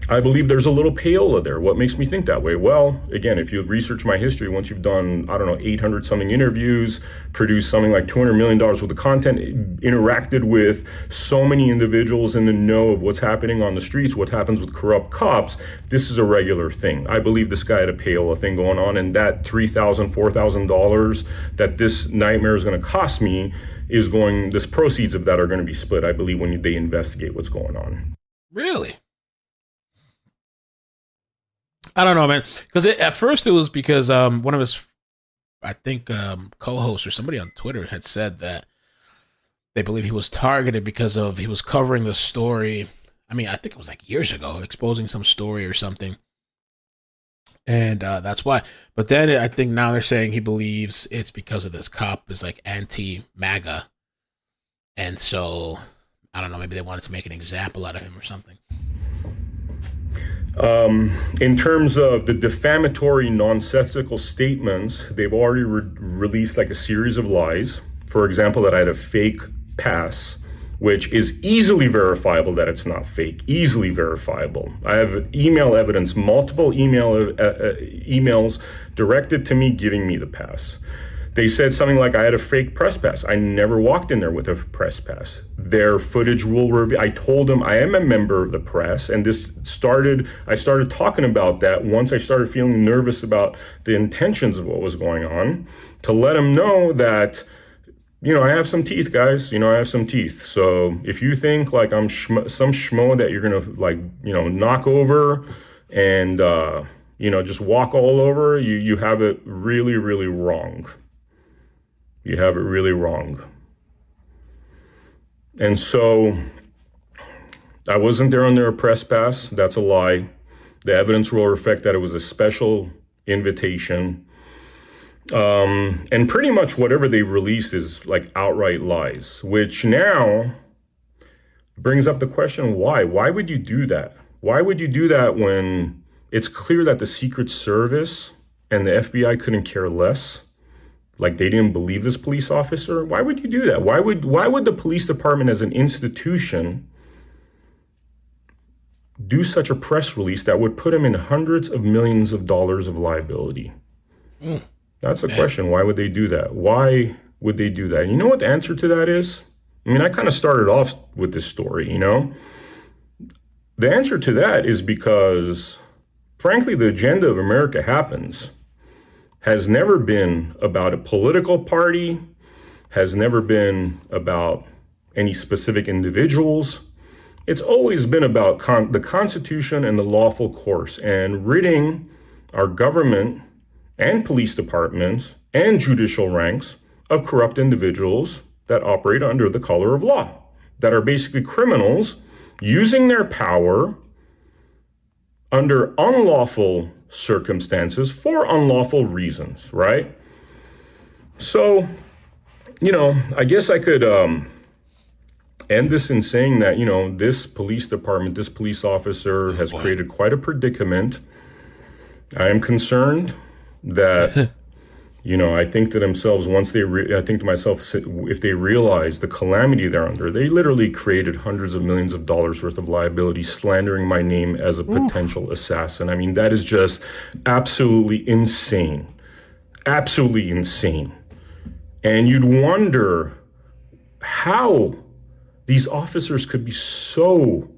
I believe there's a little payola there. What makes me think that way? Well, again, if you research my history, once you've done, 800 something interviews, produced something like $200 million worth of content, interacted with so many individuals in the know of what's happening on the streets, what happens with corrupt cops, this is a regular thing. I believe this guy had a payola thing going on, and that $3,000, $4,000 that this nightmare is going to cost me this proceeds of that are going to be split, I believe, when they investigate what's going on. Really? I don't know, man. Because at first it was because one of his, I think, co-hosts or somebody on Twitter had said that they believe he was targeted because he was covering the story. I mean, I think it was like years ago, exposing some story or something. And that's why. But then I think now they're saying he believes it's because of this cop is like anti-MAGA. And so, I don't know, maybe they wanted to make an example out of him or something. In terms of the defamatory, nonsensical statements, they've already released like a series of lies. For example, that I had a fake pass, which is easily verifiable that it's not fake, easily verifiable. I have email evidence, multiple emails directed to me giving me the pass. They said something like I had a fake press pass. I never walked in there with a press pass. Their footage will reveal. I told them I am a member of the press, and I started talking about that once I started feeling nervous about the intentions of what was going on, to let them know that, I have some teeth, guys. I have some teeth. So if you think like I'm some schmo that you're gonna knock over and just walk all over, you have it really, really wrong. You have it really wrong. And so I wasn't there under a press pass. That's a lie. The evidence will reflect that it was a special invitation. And pretty much whatever they've released is like outright lies, which now brings up the question, why? Why would you do that? Why would you do that when it's clear that the Secret Service and the FBI couldn't care less? Like they didn't believe this police officer? Why would you do that? Why would the police department as an institution do such a press release that would put him in hundreds of millions of dollars of liability? That's the question. Why would they do that? Why would they do that? And you know what the answer to that is? I mean, I kind of started off with this story, you know? The answer to that is because, frankly, the agenda of America Happens has never been about a political party, has never been about any specific individuals. It's always been about the Constitution and the lawful course, and ridding our government and police departments and judicial ranks of corrupt individuals that operate under the color of law, that are basically criminals using their power under unlawful circumstances for unlawful reasons, right? So, you know, I guess I could end this in saying that, you know, this police department, this police officer has created quite a predicament. I am concerned that, you know, I think to themselves, I think to myself, if they realize the calamity they're under, they literally created hundreds of millions of dollars worth of liability, slandering my name as a potential assassin. I mean, that is just absolutely insane. Absolutely insane. And you'd wonder how these officers could be so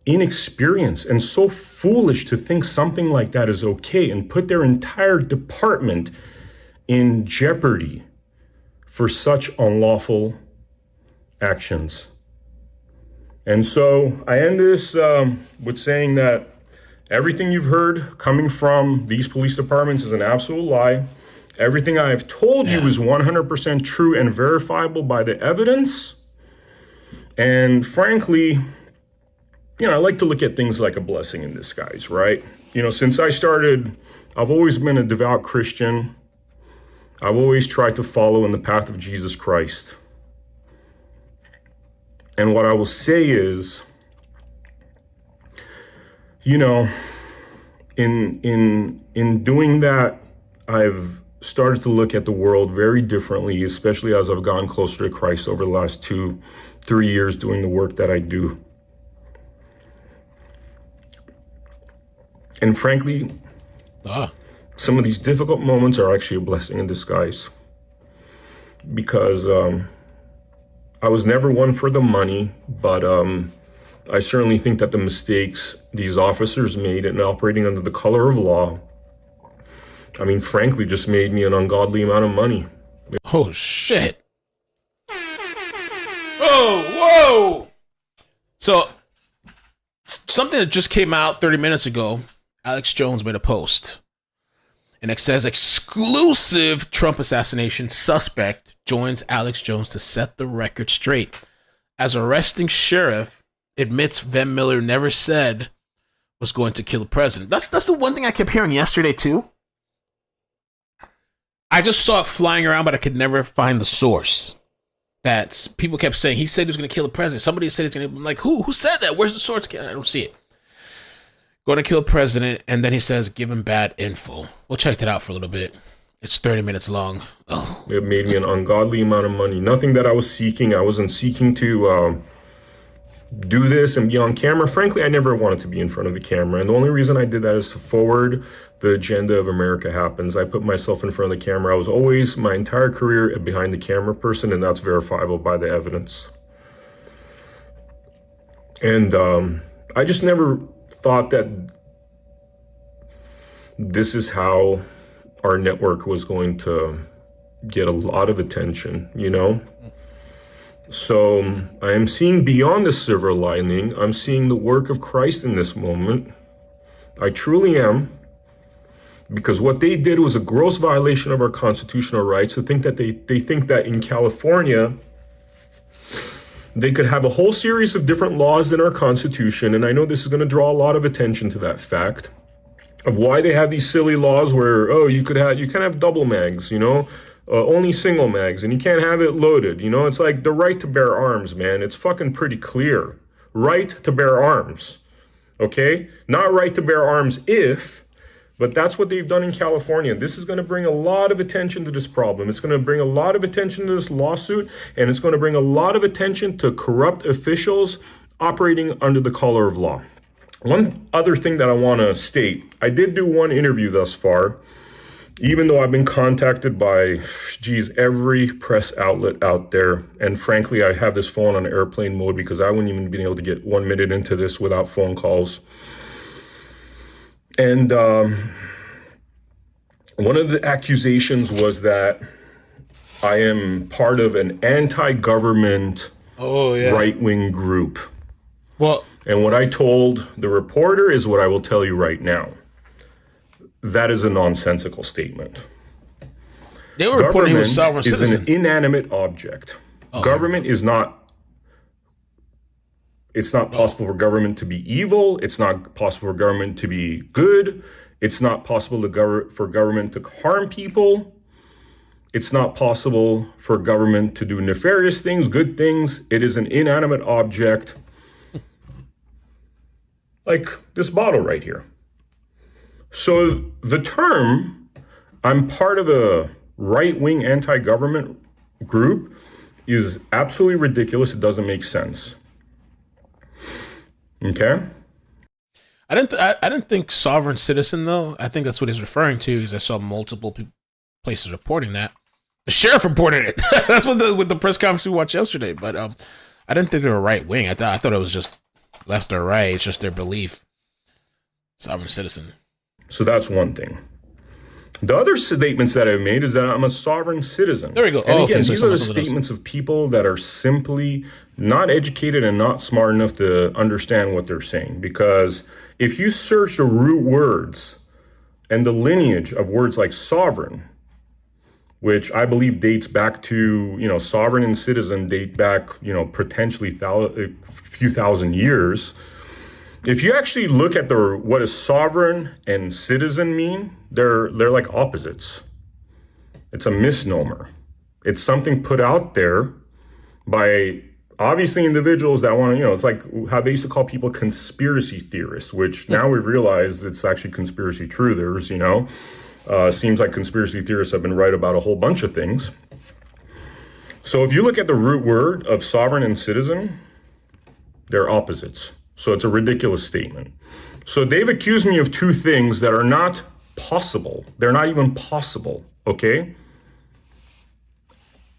inexperienced and so foolish to think something like that is okay and put their entire department in jeopardy for such unlawful actions. And so I end this with saying that everything you've heard coming from these police departments is an absolute lie. Everything I have told you is 100% true and verifiable by the evidence. And frankly, you know, I like to look at things like a blessing in disguise, right? You know, since I started, I've always been a devout Christian. I've always tried to follow in the path of Jesus Christ. And what I will say is, you know, in doing that, I've started to look at the world very differently, especially as I've gone closer to Christ over the last 2-3 years doing the work that I do. And frankly, some of these difficult moments are actually a blessing in disguise, because I was never one for the money, but I certainly think that the mistakes these officers made in operating under the color of law, I mean, frankly, just made me an ungodly amount of money. Oh, shit. Whoa. So, something that just came out 30 minutes ago, Alex Jones made a post. And it says, exclusive Trump assassination suspect joins Alex Jones to set the record straight. As arresting sheriff admits Vem Miller never said was going to kill the president. That's the one thing I kept hearing yesterday, too. I just saw it flying around, but I could never find the source. That people kept saying, he said he was going to kill the president. Somebody said he's going to, I'm like, who said that? Where's the source? I don't see it. Going to kill the president, and then he says, give him bad info. We'll check that out for a little bit. It's 30 minutes long. Oh. It made me an ungodly amount of money. Nothing that I was seeking. I wasn't seeking to do this and be on camera. Frankly, I never wanted to be in front of the camera. And the only reason I did that is to forward the agenda of America Happens. I put myself in front of the camera. I was always, my entire career, a behind the camera person, and that's verifiable by the evidence. And I just never thought that this is how our network was going to get a lot of attention, you know? So I am seeing beyond the silver lining. I'm seeing the work of Christ in this moment. I truly am. Because what they did was a gross violation of our constitutional rights. To think that they think that in California, they could have a whole series of different laws in our Constitution. And I know this is going to draw a lot of attention to that fact of why they have these silly laws where, oh, you can't have double mags, you know, only single mags, and you can't have it loaded. You know, it's like the right to bear arms, man. It's fucking pretty clear. Right to bear arms. Okay? Not right to bear arms if, but that's what they've done in California. This is going to bring a lot of attention to this problem. It's going to bring a lot of attention to this lawsuit, and it's going to bring a lot of attention to corrupt officials operating under the color of law. One other thing that I want to state, I did do one interview thus far, even though I've been contacted by, every press outlet out there. And frankly, I have this phone on airplane mode because I wouldn't even be able to get 1 minute into this without phone calls. And one of the accusations was that I am part of an anti-government right-wing group. Well, and what I told the reporter is what I will tell you right now. That is a nonsensical statement. They were reporting he was sovereign citizen. Is an inanimate object. Government is not. It's not possible for government to be evil. It's not possible for government to be good. It's not possible for government to harm people. It's not possible for government to do nefarious things, good things. It is an inanimate object. Like this bottle right here. So the term, I'm part of a right-wing anti-government group, is absolutely ridiculous. It doesn't make sense. Okay? I didn't think sovereign citizen, though. I think that's what he's referring to, because I saw multiple places reporting that. The sheriff reported it. That's what the press conference we watched yesterday. But I didn't think they were right-wing. I thought it was just left or right. It's just their belief. Sovereign citizen. So that's one thing. The other statements that I've made is that I'm a sovereign citizen. There we go. And again, these are the statements of people that are simply not educated and not smart enough to understand what they're saying. Because if you search the root words and the lineage of words like sovereign, which I believe dates back to, sovereign and citizen date back, potentially a few thousand years. If you actually look at what does sovereign and citizen mean, they're like opposites. It's a misnomer. It's something put out there by obviously individuals that want to, it's like how they used to call people conspiracy theorists, which now we've realized it's actually conspiracy truthers, Seems like conspiracy theorists have been right about a whole bunch of things. So if you look at the root word of sovereign and citizen, they're opposites. So it's a ridiculous statement. So they've accused me of two things that are not possible. They're not even possible, okay?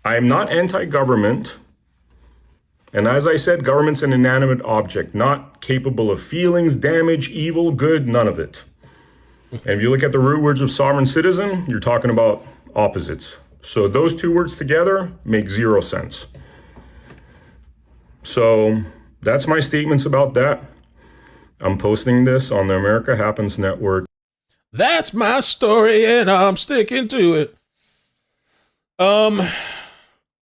I am not anti-government. And as I said, government's an inanimate object, not capable of feelings, damage, evil, good, none of it. And if you look at the root words of sovereign citizen, you're talking about opposites. So those two words together make zero sense. So that's my statements about that. I'm posting this on the America Happens Network. That's my story, and I'm sticking to it. Hold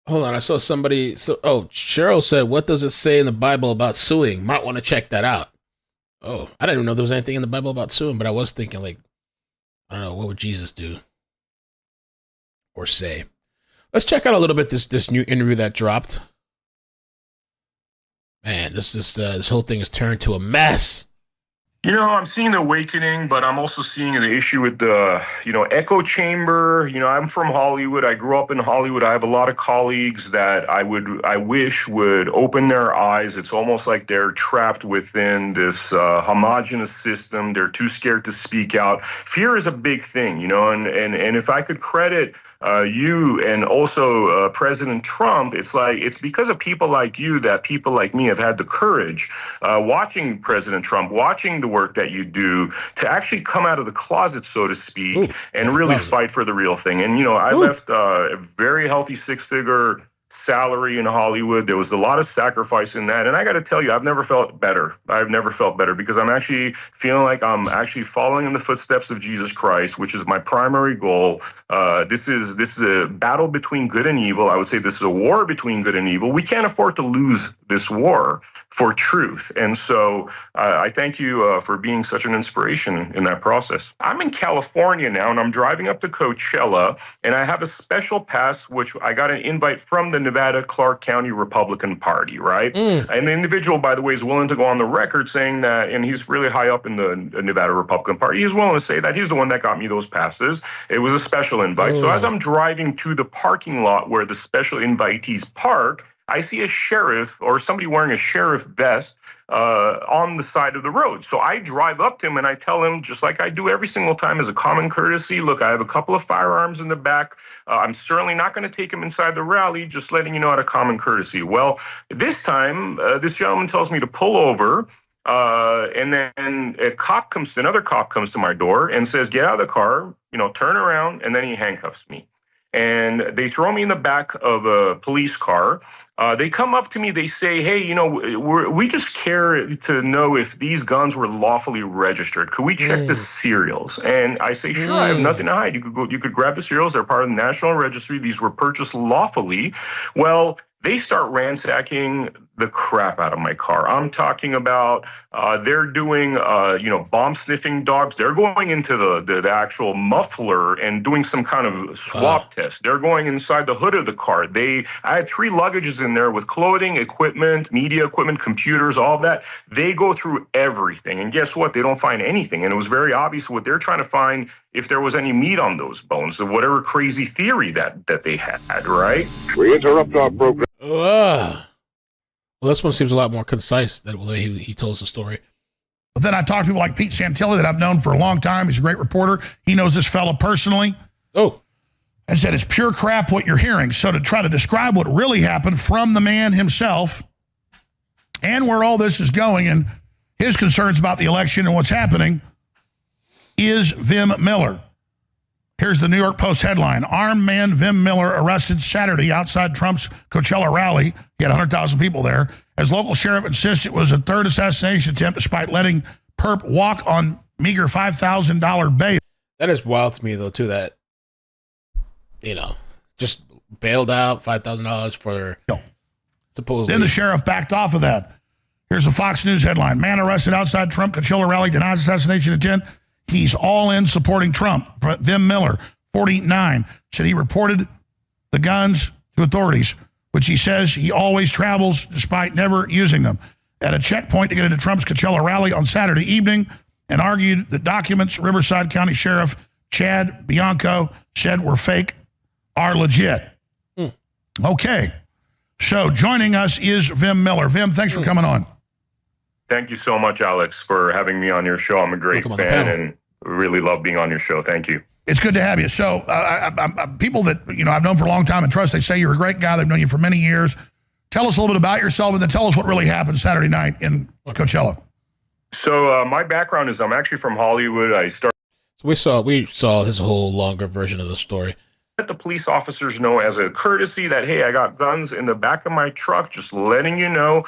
on, I saw somebody. Cheryl said, "What does it say in the Bible about suing?" Might want to check that out. Oh, I didn't even know there was anything in the Bible about suing, but I was thinking, I don't know, what would Jesus do or say? Let's check out a little bit this new interview that dropped. Man, this whole thing has turned to a mess. I'm seeing the awakening, but I'm also seeing the issue with the, echo chamber. I'm from Hollywood. I grew up in Hollywood. I have a lot of colleagues that I wish would open their eyes. It's almost like they're trapped within this homogenous system. They're too scared to speak out. Fear is a big thing, and if I could credit you and also President Trump, it's because of people like you that people like me have had the courage, watching President Trump, watching the work that you do, to actually come out of the closet, so to speak, and really fight for the real thing. And, I left a very healthy six-figure salary in Hollywood. There was a lot of sacrifice in that. And I got to tell you, I've never felt better. Because I'm actually feeling like I'm actually following in the footsteps of Jesus Christ, which is my primary goal. This is a battle between good and evil. I would say this is a war between good and evil. We can't afford to lose this war for truth. And so I thank you for being such an inspiration in that process. I'm in California now, and I'm driving up to Coachella, and I have a special pass, which I got an invite from the Nevada Clark County Republican Party, right? And the individual, by the way, is willing to go on the record saying that, and he's really high up in the Nevada Republican Party, he's willing to say that he's the one that got me those passes. It was a special invite. So as I'm driving to the parking lot where the special invitees park, I see a sheriff or somebody wearing a sheriff vest on the side of the road. So I drive up to him and I tell him, just like I do every single time as a common courtesy, look, I have a couple of firearms in the back. I'm certainly not going to take him inside the rally, just letting you know out of common courtesy. Well, this time, this gentleman tells me to pull over. And then another cop comes to my door and says, get out of the car, turn around, and then he handcuffs me. And they throw me in the back of a police car. They come up to me, they say, hey, we just care to know if these guns were lawfully registered. Could we check the serials? And I say, sure, I have nothing to hide. You could grab the serials. They're part of the National Registry. These were purchased lawfully. Well, they start ransacking the crap out of my car. I'm talking about they're doing, bomb sniffing dogs. They're going into the actual muffler and doing some kind of swab test. They're going inside the hood of the car. I had 3 luggages in there with clothing, equipment, media equipment, computers, all of that. They go through everything. And guess what? They don't find anything. And it was very obvious what they're trying to find, if there was any meat on those bones, of whatever crazy theory that they had, right? We interrupt our program. Well, this one seems a lot more concise than the way he told us the story. But then I talked to people like Pete Santilli that I've known for a long time. He's a great reporter. He knows this fella personally. Oh. And said it's pure crap what you're hearing. So to try to describe what really happened from the man himself and where all this is going and his concerns about the election and what's happening is Vem Miller. Here's the New York Post headline. Armed man Vem Miller arrested Saturday outside Trump's Coachella rally. He had 100,000 people there. As local sheriff insists it was a third assassination attempt despite letting perp walk on meager $5,000 bail. That is wild to me, though, too, that, just bailed out $5,000 for supposedly. Then the sheriff backed off of that. Here's a Fox News headline. Man arrested outside Trump Coachella rally denies assassination attempt. He's all in supporting Trump. Vem Miller, 49, said he reported the guns to authorities, which he says he always travels despite never using them. At a checkpoint to get into Trump's Coachella rally on Saturday evening, and argued that documents Riverside County Sheriff Chad Bianco said were fake are legit. Okay. So joining us is Vem Miller. Vem, thanks for coming on. Thank you so much, Alex, for having me on your show. I'm a great fan and really love being on your show. Thank you. It's good to have you. So people that I've known for a long time and trust, they say you're a great guy. They've known you for many years. Tell us a little bit about yourself and then tell us what really happened Saturday night in Coachella. So my background is I'm actually from Hollywood. So we saw his whole longer version of the story. Let the police officers know as a courtesy that, hey, I got guns in the back of my truck, just letting you know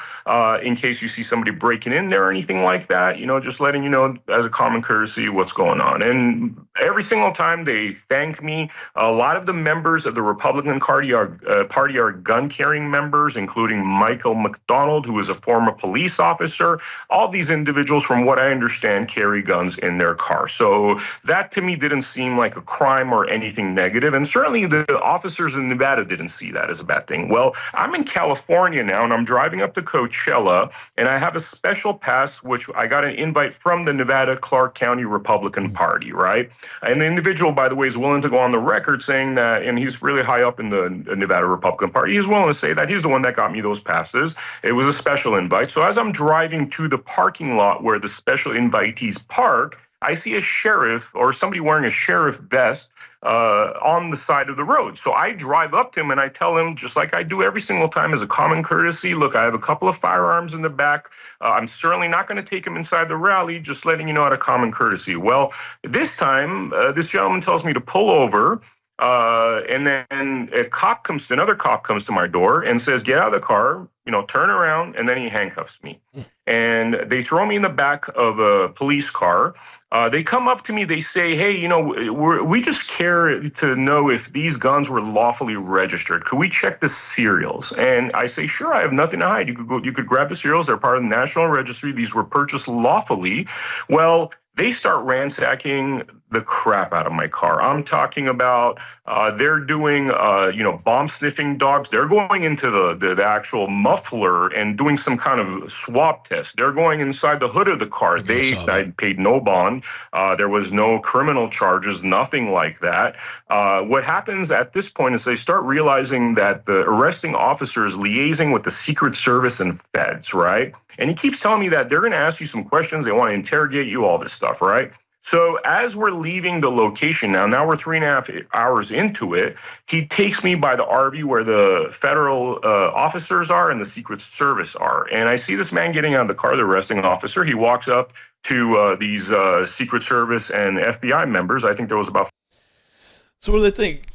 in case you see somebody breaking in there or anything like that, just letting you know as a common courtesy what's going on. And every single time they thank me. A lot of the members of the Republican Party are gun-carrying members, including Michael McDonald, who is a former police officer. All these individuals, from what I understand, carry guns in their car. So that to me didn't seem like a crime or anything negative. And certainly the officers in Nevada didn't see that as a bad thing. Well, I'm in California now, and I'm driving up to Coachella, and I have a special pass, which I got an invite from the Nevada Clark County Republican Party, right? And the individual, by the way, is willing to go on the record saying that, and he's really high up in the Nevada Republican Party, he's willing to say that he's the one that got me those passes. It was a special invite. So as I'm driving to the parking lot where the special invitees park, I see a sheriff or somebody wearing a sheriff vest on the side of the road. So I drive up to him and I tell him, just like I do every single time as a common courtesy, look, I have a couple of firearms in the back. I'm certainly not going to take him inside the rally, just letting you know out of common courtesy. Well, this time, this gentleman tells me to pull over. And then another cop comes to my door and says, get out of the car, turn around, and then he handcuffs me. And they throw me in the back of a police car. They come up to me, they say, hey, we just care to know if these guns were lawfully registered. Could we check the serials? And I say, sure, I have nothing to hide. You could grab the serials. They're part of the National Registry. These were purchased lawfully. Well, they start ransacking the crap out of my car. I'm talking about they're doing, bomb sniffing dogs. They're going into the actual muffler and doing some kind of swab test. They're going inside the hood of the car. I paid no bond. There was no criminal charges, nothing like that. What happens at this point is they start realizing that the arresting officer is liaising with the Secret Service and feds, right? And he keeps telling me that they're going to ask you some questions. They want to interrogate you, all this stuff, right? So as we're leaving the location now we're 3.5 hours into it, he takes me by the RV where the federal officers are and the Secret Service are. And I see this man getting out of the car, the arresting officer. He walks up to these Secret Service and FBI members. I think there was about... So what do they think?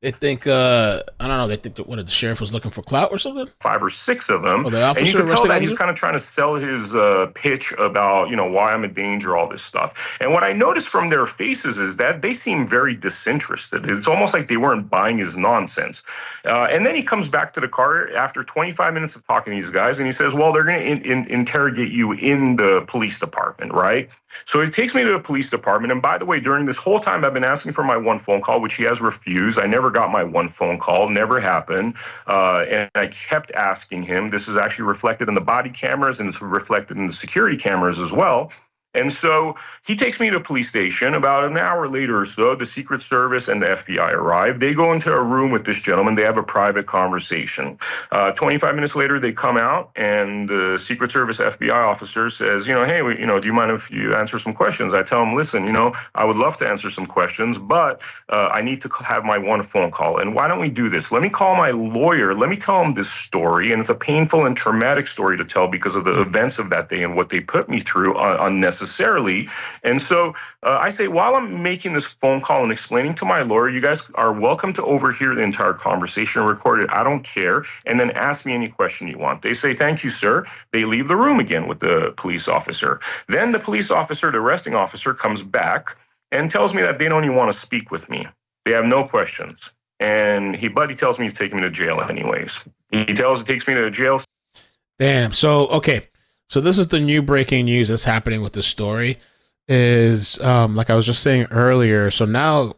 They think, I don't know, they think that the sheriff was looking for clout or something? 5 or 6 of them. Oh, the officer, and you can tell that he's kind of trying to sell his pitch about, why I'm a danger, all this stuff. And what I noticed from their faces is that they seem very disinterested. It's almost like they weren't buying his nonsense. And then he comes back to the car after 25 minutes of talking to these guys, and he says, well, they're going to interrogate you in the police department, right? So he takes me to the police department. And by the way, during this whole time, I've been asking for my one phone call, which he has refused. I never got my one phone call, never happened. And I kept asking him. This is actually reflected in the body cameras and it's reflected in the security cameras as well. And so he takes me to a police station. About an hour later or so, the Secret Service and the FBI arrive. They go into a room with this gentleman. They have a private conversation. 25 minutes later, they come out, and the Secret Service FBI officer says, hey, do you mind if you answer some questions? I tell him, listen, I would love to answer some questions, but I need to have my one phone call. And why don't we do this? Let me call my lawyer. Let me tell him this story. And it's a painful and traumatic story to tell because of the events of that day and what they put me through unnecessarily. And so I say, while I'm making this phone call and explaining to my lawyer, you guys are welcome to overhear the entire conversation and record it. I don't care. And then ask me any question you want. They say, thank you, sir. They leave the room again with the police officer. Then the police officer, the arresting officer, comes back and tells me that they don't even want to speak with me. They have no questions. And he tells me he's taking me to jail anyways. He takes me to jail. Damn. So, okay. So this is the new breaking news that's happening with this story is, like I was just saying earlier. So now,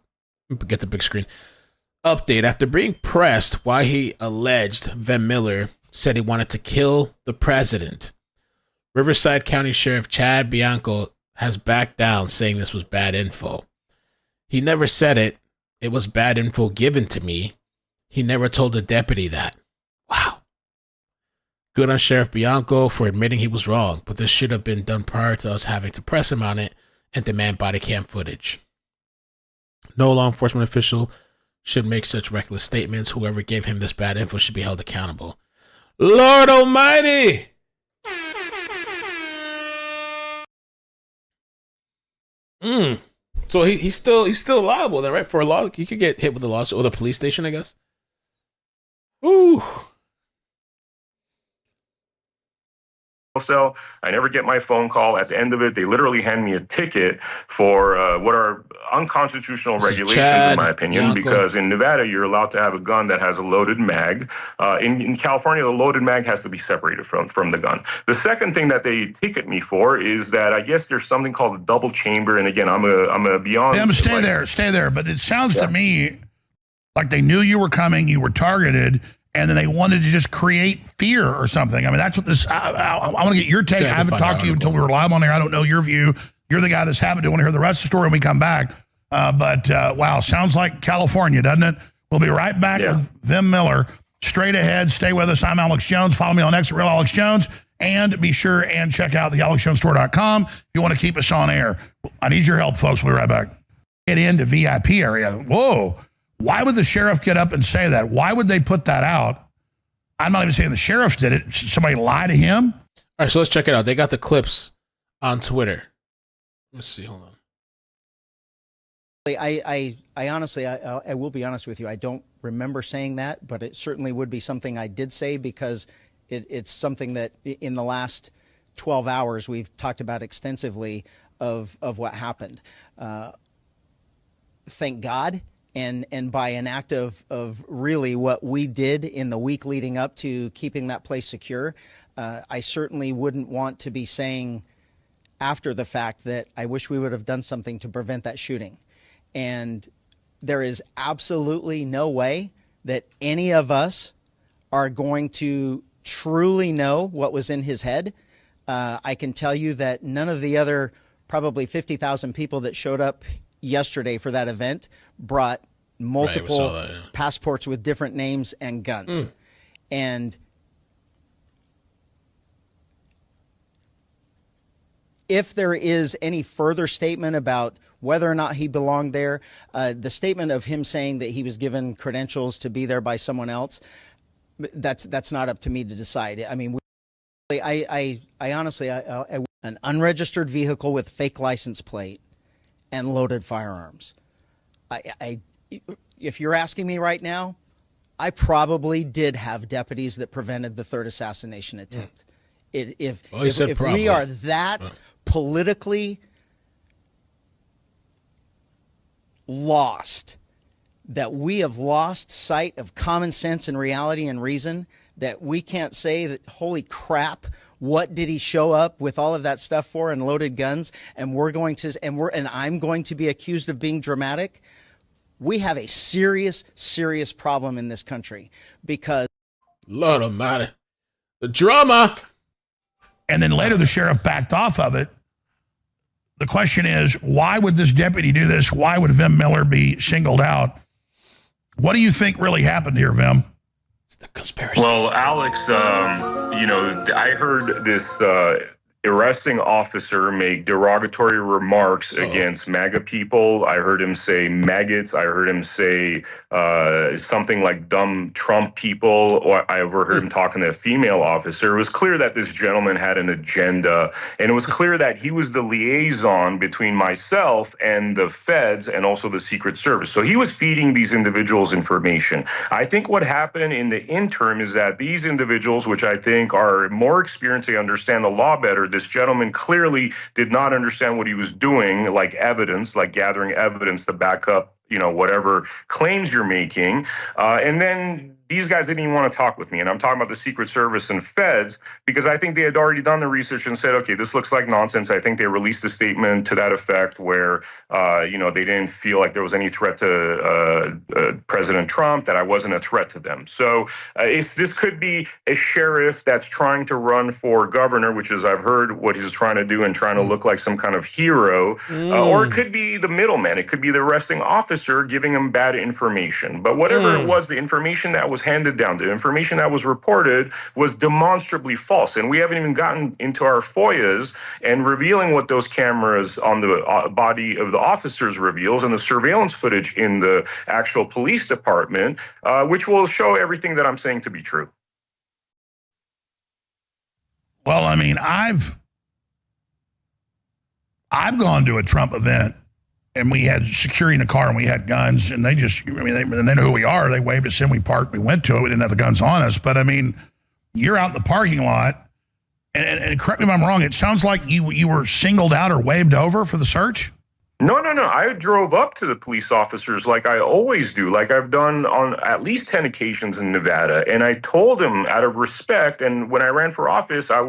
get the big screen. Update. After being pressed why he alleged Vem Miller said he wanted to kill the president, Riverside County Sheriff Chad Bianco has backed down, saying this was bad info. He never said it. It was bad info given to me. He never told the deputy that. Wow. Good on Sheriff Bianco for admitting he was wrong, but this should have been done prior to us having to press him on it and demand body cam footage. No law enforcement official should make such reckless statements. Whoever gave him this bad info should be held accountable. Lord Almighty! So he's still liable then, right? For a law, you could get hit with a lawsuit or the police station, I guess. Ooh. Cell. I never get my phone call. At the end of it, they literally hand me a ticket for what are unconstitutional regulations, in my opinion, because in Nevada, you're allowed to have a gun that has a loaded mag. In California, the loaded mag has to be separated from the gun. The second thing that they ticket me for is that I guess there's something called a double chamber. And again, I'm a beyond. Stay there. But it sounds to me like they knew you were coming, you were targeted, and then they wanted to just create fear or something. I mean, that's what this, I want to get your take. I haven't talked to you until we were live on there. I don't know your view. You're the guy that's happened to want to hear the rest of the story when we come back. But wow, sounds like California, doesn't it? We'll be right back with Vem Miller. Straight ahead. Stay with us. I'm Alex Jones. Follow me on X at Real Alex Jones. And be sure and check out the AlexJonesStore.com if you want to keep us on air. I need your help, folks. We'll be right back. Get into VIP area. Whoa. Why would the sheriff get up and say that? Why would they put that out? I'm not even saying the sheriff did it. Somebody lie to him? All right, so let's check it out. They got the clips on Twitter. Let's see. Hold on. I honestly, I will be honest with you. I don't remember saying that, but it certainly would be something I did say because it's something that in the last 12 hours we've talked about extensively of what happened. Thank God. And by an act of really what we did in the week leading up to keeping that place secure, I certainly wouldn't want to be saying after the fact that I wish we would have done something to prevent that shooting. And there is absolutely no way that any of us are going to truly know what was in his head. I can tell you that none of the other probably 50,000 people that showed up yesterday for that event brought multiple passports with different names and guns. And if there is any further statement about whether or not he belonged there, the statement of him saying that he was given credentials to be there by someone else, that's not up to me to decide. I mean, I honestly, an unregistered vehicle with fake license plate and loaded firearms. If you're asking me right now, I probably did have deputies that prevented the third assassination attempt. If we are that politically lost, that we have lost sight of common sense and reality and reason, that we can't say that, holy crap, what did he show up with all of that stuff for and loaded guns, and I'm going to be accused of being dramatic. We have a serious, serious problem in this country because Lord Almighty, the drama. And then later the sheriff backed off of it. The question is, why would this deputy do this? Why would Vem Miller be singled out? What do you think really happened here, Vem? It's the conspiracy. Well, Alex, I heard this arresting officer make derogatory remarks against MAGA people. I heard him say maggots. I heard him say something like dumb Trump people. Or I overheard him talking to a female officer. It was clear that this gentleman had an agenda. And it was clear that he was the liaison between myself and the feds and also the Secret Service. So he was feeding these individuals information. I think what happened in the interim is that these individuals, which I think are more experienced, they understand the law better, this gentleman clearly did not understand what he was doing, like evidence, like gathering evidence to back up, whatever claims you're making. And then these guys didn't even want to talk with me. And I'm talking about the Secret Service and feds, because I think they had already done the research and said, okay, this looks like nonsense. I think they released a statement to that effect where, they didn't feel like there was any threat to President Trump, that I wasn't a threat to them. So if this could be a sheriff that's trying to run for governor, which is I've heard what he's trying to do and trying to look like some kind of hero, or it could be the middleman. It could be the arresting officer giving him bad information. But whatever it was, the information that was handed down, the information that was reported was demonstrably false. And we haven't even gotten into our FOIAs and revealing what those cameras on the body of the officers reveals and the surveillance footage in the actual police department, which will show everything that I'm saying to be true. Well, I mean, I've gone to a Trump event and we had security in the car and we had guns and they know who we are. They waved us in, we parked, we went to it, we didn't have the guns on us. But I mean, you're out in the parking lot and correct me if I'm wrong, it sounds like you were singled out or waved over for the search? No. I drove up to the police officers like I always do, like I've done on at least 10 occasions in Nevada. And I told them out of respect. And when I ran for office, I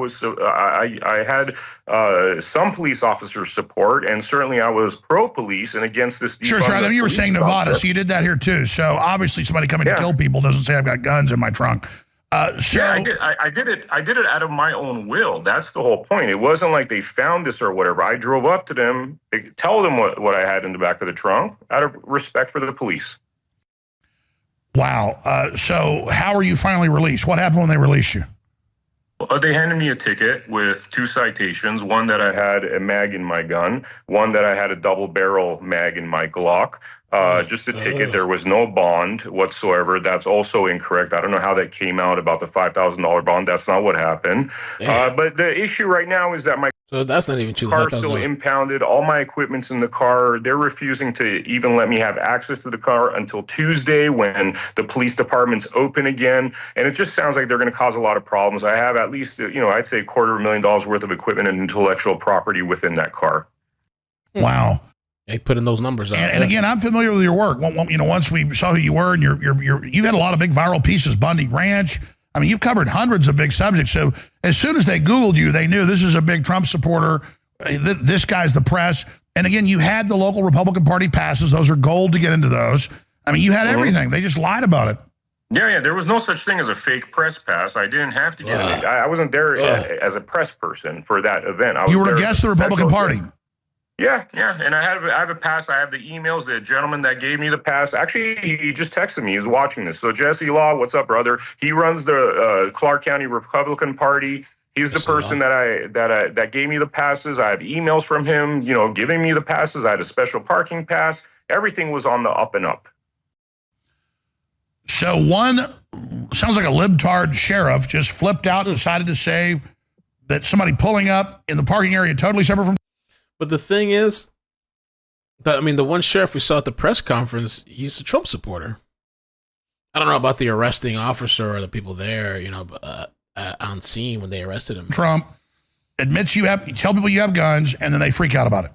had some police officer support, and certainly I was pro-police and against this. Sure. I know you were saying Nevada, so you did that here too. So obviously somebody coming to kill people doesn't say I've got guns in my trunk. Yeah, I did it out of my own will. That's the whole point. It wasn't like they found this or whatever. I drove up to them, tell them what I had in the back of the trunk out of respect for the police. Wow. So how were you finally released? What happened when they released you? They handed me a ticket with 2 citations, one that I had a mag in my gun, one that I had a double barrel mag in my Glock. Just a ticket. There was no bond whatsoever. That's also incorrect. I don't know how that came out about the $5,000 bond. That's not what happened. But the issue right now is that my that's not even true. Car's still impounded. All my equipment's in the car. They're refusing to even let me have access to the car until Tuesday when the police department's open again. And it just sounds like they're going to cause a lot of problems. I have at least, I'd say $250,000 worth of equipment and intellectual property within that car. Wow. They put in those numbers out. And again, I'm familiar with your work. Once we saw who you were, and you've had a lot of big viral pieces, Bundy Ranch. I mean, you've covered hundreds of big subjects. So as soon as they Googled you, they knew this is a big Trump supporter. this guy's the press. And again, you had the local Republican Party passes. Those are gold to get into those. I mean, you had everything. They just lied about it. Yeah, there was no such thing as a fake press pass. I didn't have to get it. I wasn't there as a press person for that event. You were against the Republican Party. Yeah, and I have a pass. I have the emails. The gentleman that gave me the pass, actually, he just texted me. He's watching this. So Jesse Law, what's up, brother? He runs the Clark County Republican Party. He's the person that gave me the passes. I have emails from him, giving me the passes. I had a special parking pass. Everything was on the up and up. So one sounds like a libtard sheriff just flipped out and decided to say that somebody pulling up in the parking area totally separate from. But the thing is, the one sheriff we saw at the press conference, he's a Trump supporter. I don't know about the arresting officer or the people there, on scene when they arrested him. Trump admits you tell people you have guns, and then they freak out about it.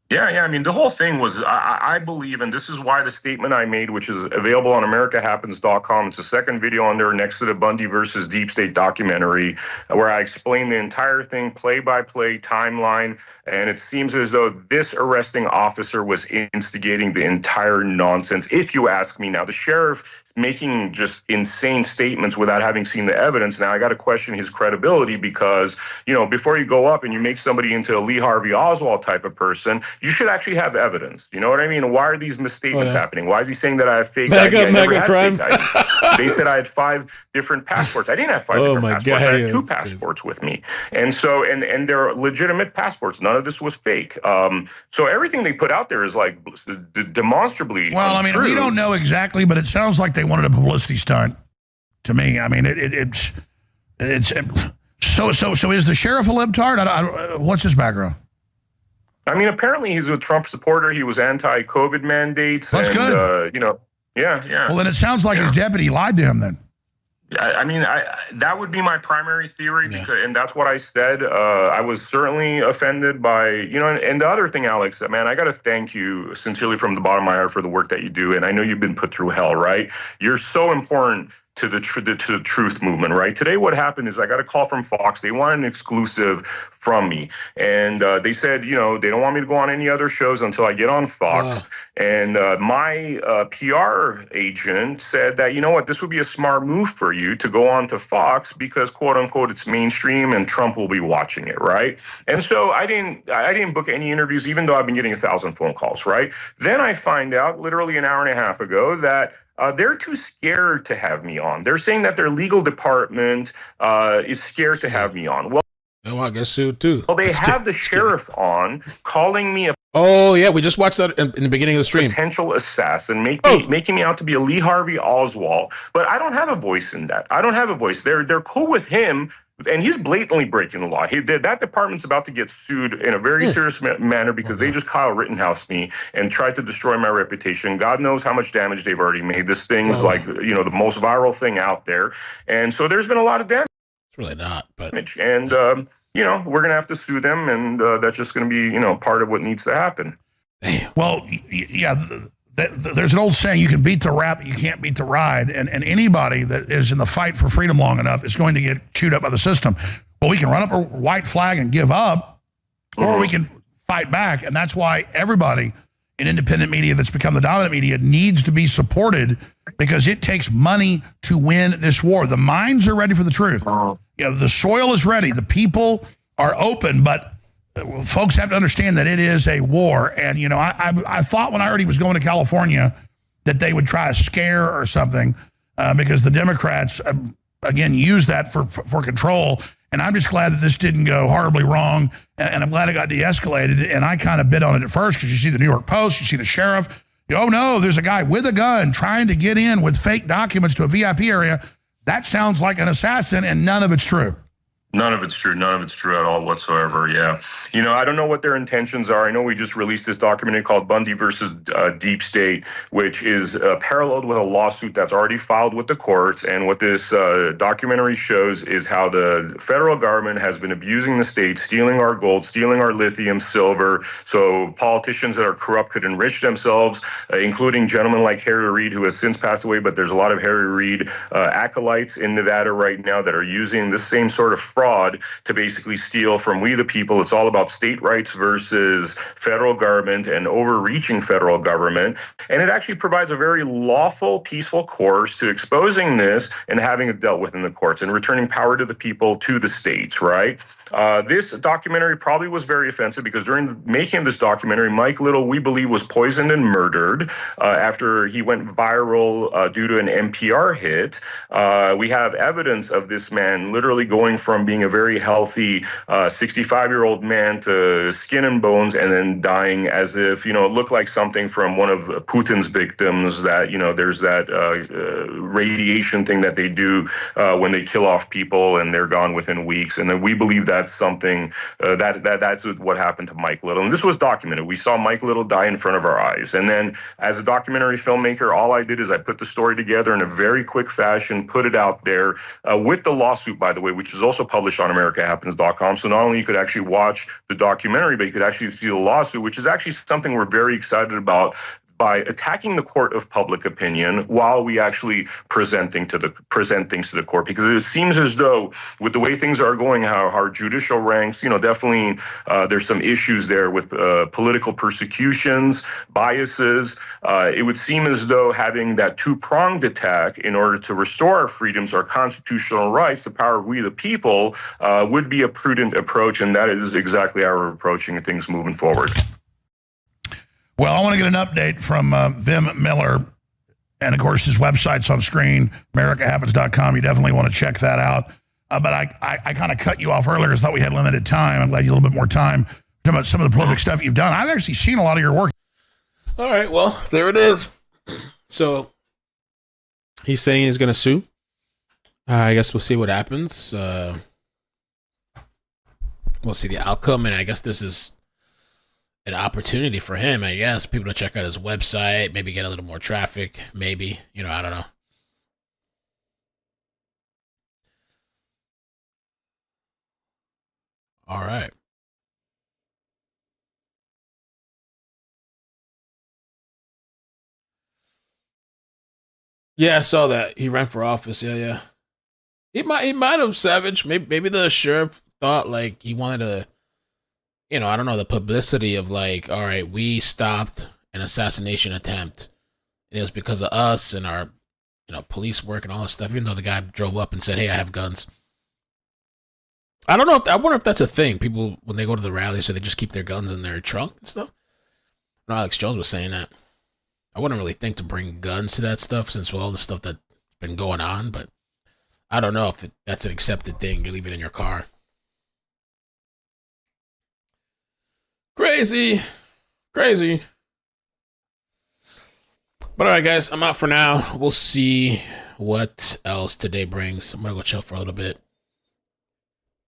Yeah. I mean, the whole thing was, I believe, and this is why the statement I made, which is available on AmericaHappens.com. It's the second video on there next to the Bundy versus Deep State documentary, where I explain the entire thing, play-by-play timeline. And it seems as though this arresting officer was instigating the entire nonsense, if you ask me. Now, the sheriff making just insane statements without having seen the evidence. Now, I got to question his credibility because, before you go up and you make somebody into a Lee Harvey Oswald type of person, you should actually have evidence. You know what I mean? Why are these misstatements happening? Why is he saying that I have fake ID? I never had fake ID. They said I had 5 different passports. I didn't have 5 different passports. I had 2 passports with me. And so, and they're legitimate passports. None of this was fake. So everything they put out there is like demonstrably well, untrue. I mean, we don't know exactly, but it sounds like they wanted a publicity stunt to me. I mean, so is the sheriff a libtard? What's his background? I mean, apparently he's a Trump supporter. He was anti-COVID mandates. That's good. Yeah. Well, then it sounds like his deputy lied to him then. I mean, that would be my primary theory, and that's what I said. I was certainly offended by, and the other thing, Alex, man, I got to thank you sincerely from the bottom of my heart for the work that you do. And I know you've been put through hell, right? You're so important to the truth movement, right? Today, what happened is I got a call from Fox. They wanted an exclusive from me. And they said, they don't want me to go on any other shows until I get on Fox. And my PR agent said that, this would be a smart move for you to go on to Fox because, quote unquote, it's mainstream and Trump will be watching it, right? And so I didn't book any interviews, even though I've been getting 1,000 phone calls, right? Then I find out literally an hour and a half ago that they're too scared to have me on. They're saying that their legal department is scared to have me on. Well, I get sued too. Well, they have the sheriff on calling me a we just watched that in the beginning of the stream. Potential assassin, making me out to be a Lee Harvey Oswald. But I don't have a voice in that. I don't have a voice. They're cool with him. And he's blatantly breaking the law. That department's about to get sued in a very serious manner because they just Kyle Rittenhouse me and tried to destroy my reputation. God knows how much damage they've already made. This thing's like, the most viral thing out there. And so there's been a lot of damage. It's really not, but. And, we're going to have to sue them. And that's just going to be, part of what needs to happen. Well, yeah. There's an old saying, you can beat the rap, you can't beat the ride. And anybody that is in the fight for freedom long enough is going to get chewed up by the system. Well, we can run up a white flag and give up, or we can fight back. And that's why everybody in independent media that's become the dominant media needs to be supported because it takes money to win this war. The minds are ready for the truth. The soil is ready. The people are open, but folks have to understand that it is a war. And, I thought when I heard he was going to California that they would try a scare or something because the Democrats, again, use that for control. And I'm just glad that this didn't go horribly wrong. And I'm glad it got de-escalated. And I kind of bid on it at first because you see the New York Post, you see the sheriff. Oh, no, there's a guy with a gun trying to get in with fake documents to a VIP area. That sounds like an assassin, and none of it's true. None of it's true. None of it's true at all whatsoever. Yeah. I don't know what their intentions are. I know we just released this documentary called Bundy versus Deep State, which is paralleled with a lawsuit that's already filed with the courts. And what this documentary shows is how the federal government has been abusing the state, stealing our gold, stealing our lithium, silver. So politicians that are corrupt could enrich themselves, including gentlemen like Harry Reid, who has since passed away. But there's a lot of Harry Reid acolytes in Nevada right now that are using this same sort of fraud fraud to basically steal from we the people. It's all about state rights versus federal government and overreaching federal government. And it actually provides a very lawful, peaceful course to exposing this and having it dealt with in the courts and returning power to the people, to the states, right? This documentary probably was very offensive because during the making of this documentary, Mike Little, we believe, was poisoned and murdered after he went viral due to an NPR hit. We have evidence of this man literally going from being a very healthy 65-year-old man to skin and bones and then dying as if, it looked like something from one of Putin's victims that, there's that radiation thing that they do when they kill off people and they're gone within weeks. And then we believe that's something that's what happened to Mike Little. And this was documented. We saw Mike Little die in front of our eyes. And then as a documentary filmmaker, all I did is I put the story together in a very quick fashion, put it out there with the lawsuit, by the way, which is also published on AmericaHappens.com. So not only you could actually watch the documentary, but you could actually see the lawsuit, which is actually something we're very excited about, by attacking the court of public opinion while we actually present things to the court, because it seems as though with the way things are going, how our judicial ranks, definitely there's some issues there with political persecutions, biases. It would seem as though having that two-pronged attack in order to restore our freedoms, our constitutional rights, the power of we the people, would be a prudent approach, and that is exactly how we're approaching things moving forward. Well, I want to get an update from Vem Miller. And, of course, his website's on screen, AmericaHappens.com. You definitely want to check that out. But I kind of cut you off earlier because I thought we had limited time. I'm glad you had a little bit more time talking about some of the prolific stuff you've done. I've actually seen a lot of your work. All right, well, there it is. So he's saying he's going to sue. I guess we'll see what happens. We'll see the outcome, and I guess this is an opportunity for him, I guess. People to check out his website, maybe get a little more traffic, maybe. I don't know. All right. Yeah, I saw that. He ran for office. Yeah. He might have savage. Maybe the sheriff thought like he wanted to, I don't know, the publicity of like, all right, we stopped an assassination attempt. It was because of us and our, police work and all this stuff, even though the guy drove up and said, hey, I have guns. I don't know I wonder if that's a thing. People, when they go to the rally, so they just keep their guns in their trunk and stuff. No, Alex Jones was saying that. I wouldn't really think to bring guns to that stuff since all the stuff that's been going on, but I don't know if that's an accepted thing. You leave it in your car. Crazy. But all right, guys, I'm out for now. We'll see what else today brings. I'm going to go chill for a little bit.